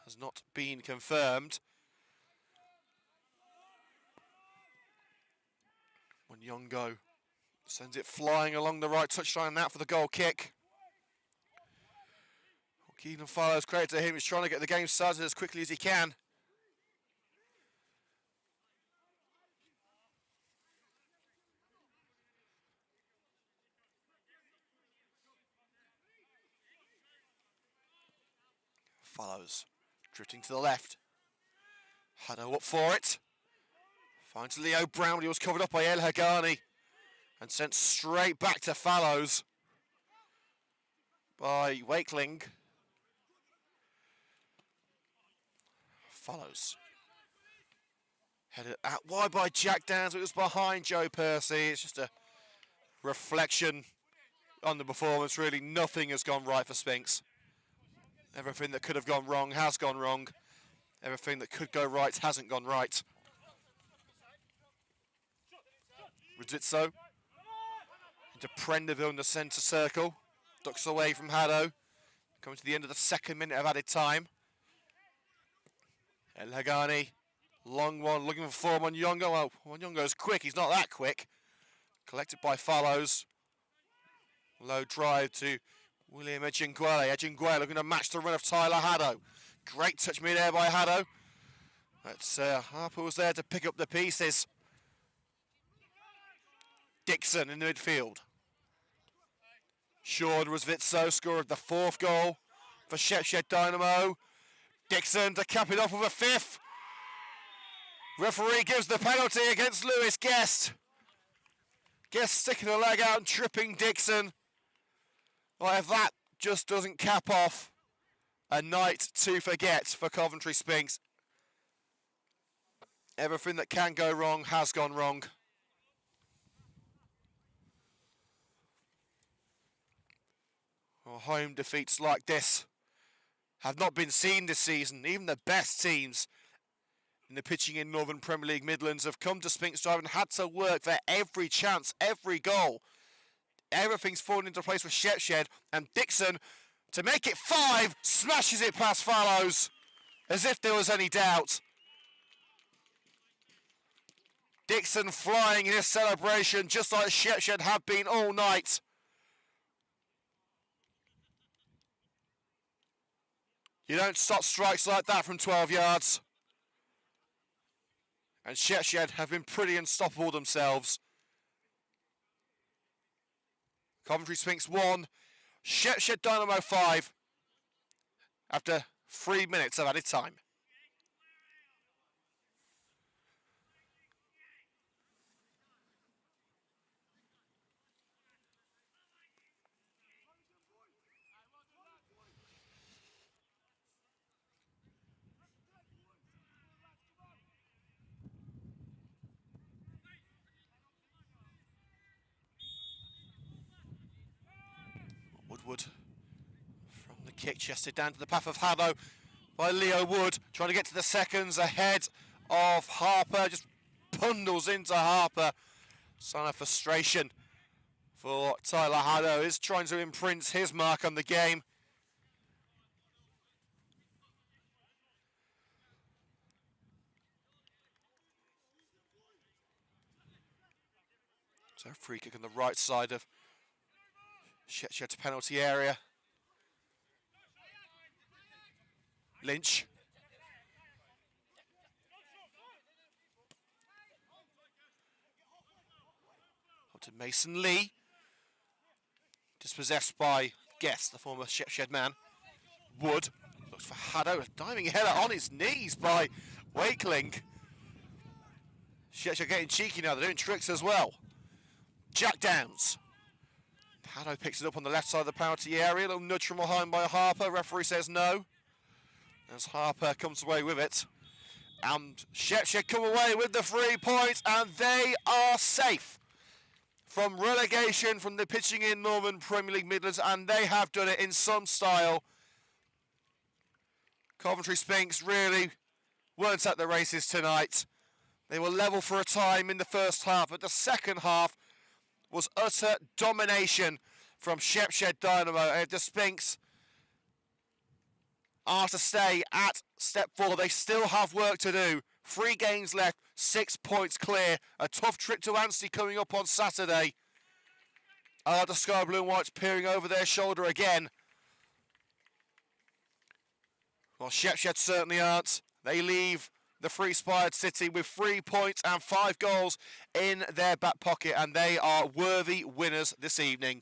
has not been confirmed. Wanyongo sends it flying along the right touchline now for the goal kick. Keelan Farlow's credit to him. He's trying to get the game started as quickly as he can. Follows, drifting to the left. Haddo up for it. Finds Leo Brown, but he was covered up by El Hagani and sent straight back to Fallows by Wakeling. Follows. Headed out wide by Jack Downs, it was behind Joe Percy. It's just a reflection on the performance. Really, nothing has gone right for Sphinx. Everything that could have gone wrong has gone wrong. Everything that could go right hasn't gone right. Rizzo into Prenderville in the centre circle. Ducks away from Haddo. Coming to the end of the second minute of added time. El Hagani, long one, looking for Wanyongo. Well, Wanyongo's quick, he's not that quick. Collected by Fallows. Low drive to William Ejingwele. Ejingwele looking to match the run of Tyler Haddo. Great touch mid-air by Haddo. That's Harper was there to pick up the pieces. Dixon in the midfield. Sean Rizzo scored the fourth goal for Shepshed Dynamo. Dixon to cap it off with a fifth. Referee gives the penalty against Lewis Guest. Guest sticking a leg out and tripping Dixon. Well, if that just doesn't cap off a night to forget for Coventry Sphinx. Everything that can go wrong has gone wrong. Well, home defeats like this have not been seen this season. Even the best teams in the pitching in Northern Premier League Midlands have come to Sphinx Drive and had to work for every chance, every goal. Everything's fallen into place with Shepshed, and Dixon, to make it 5, smashes it past Fallows, as if there was any doubt. Dixon flying in his celebration, just like Shepshed have been all night. You don't stop strikes like that from 12 yards. And Shepshed have been pretty unstoppable themselves. Coventry Sphinx 1, Shepshed Dynamo 5, after 3 minutes of added time. Woodward from the kick, chested down to the path of Haddo by Leo Wood, trying to get to the seconds ahead of Harper, just bundles into Harper. Sign of frustration for Tyler Haddo, is trying to imprint his mark on the game. So free kick on the right side of Shepshed's penalty area. Lynch. Up to Mason Lee. Dispossessed by Guest, the former Shepshed man. Wood looks for Haddo, a diving header on his knees by Wakeling. Shepshed getting cheeky now, they're doing tricks as well. Jack Downs. Haddo picks it up on the left side of the penalty area. A little nudge from behind by Harper. Referee says no. As Harper comes away with it. And Shepshed come away with the 3 points, and they are safe from relegation from the pitching in Northern Premier League Midlands, and they have done it in some style. Coventry Sphinx really weren't at the races tonight. They were level for a time in the first half, but the second half, was utter domination from Shepshed Dynamo. And if the Sphinx are to stay at step 4, they still have work to do. 3 games left, 6 points clear. A tough trip to Anstey coming up on Saturday. The Sky Blue and Whites peering over their shoulder again. Well, Shepshed certainly aren't. They leave the free-spired city with 3 points and 5 goals in their back pocket, and they are worthy winners this evening.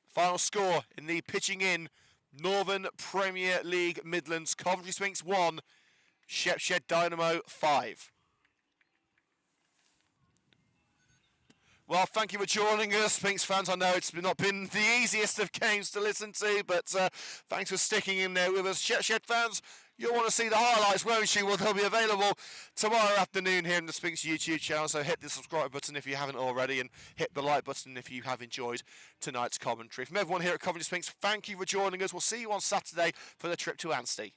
Final score in the pitching in Northern Premier League Midlands: Coventry Sphinx 1, Shepshed Dynamo 5. Well, thank you for joining us, Sphinx fans. I know it's not been the easiest of games to listen to, but thanks for sticking in there with us. Shepshed fans, you'll want to see the highlights, won't you? Well, they'll be available tomorrow afternoon here in the Sphinx YouTube channel, so hit the subscribe button if you haven't already, and hit the like button if you have enjoyed tonight's commentary. From everyone here at Coventry Sphinx, thank you for joining us. We'll see you on Saturday for the trip to Anstey.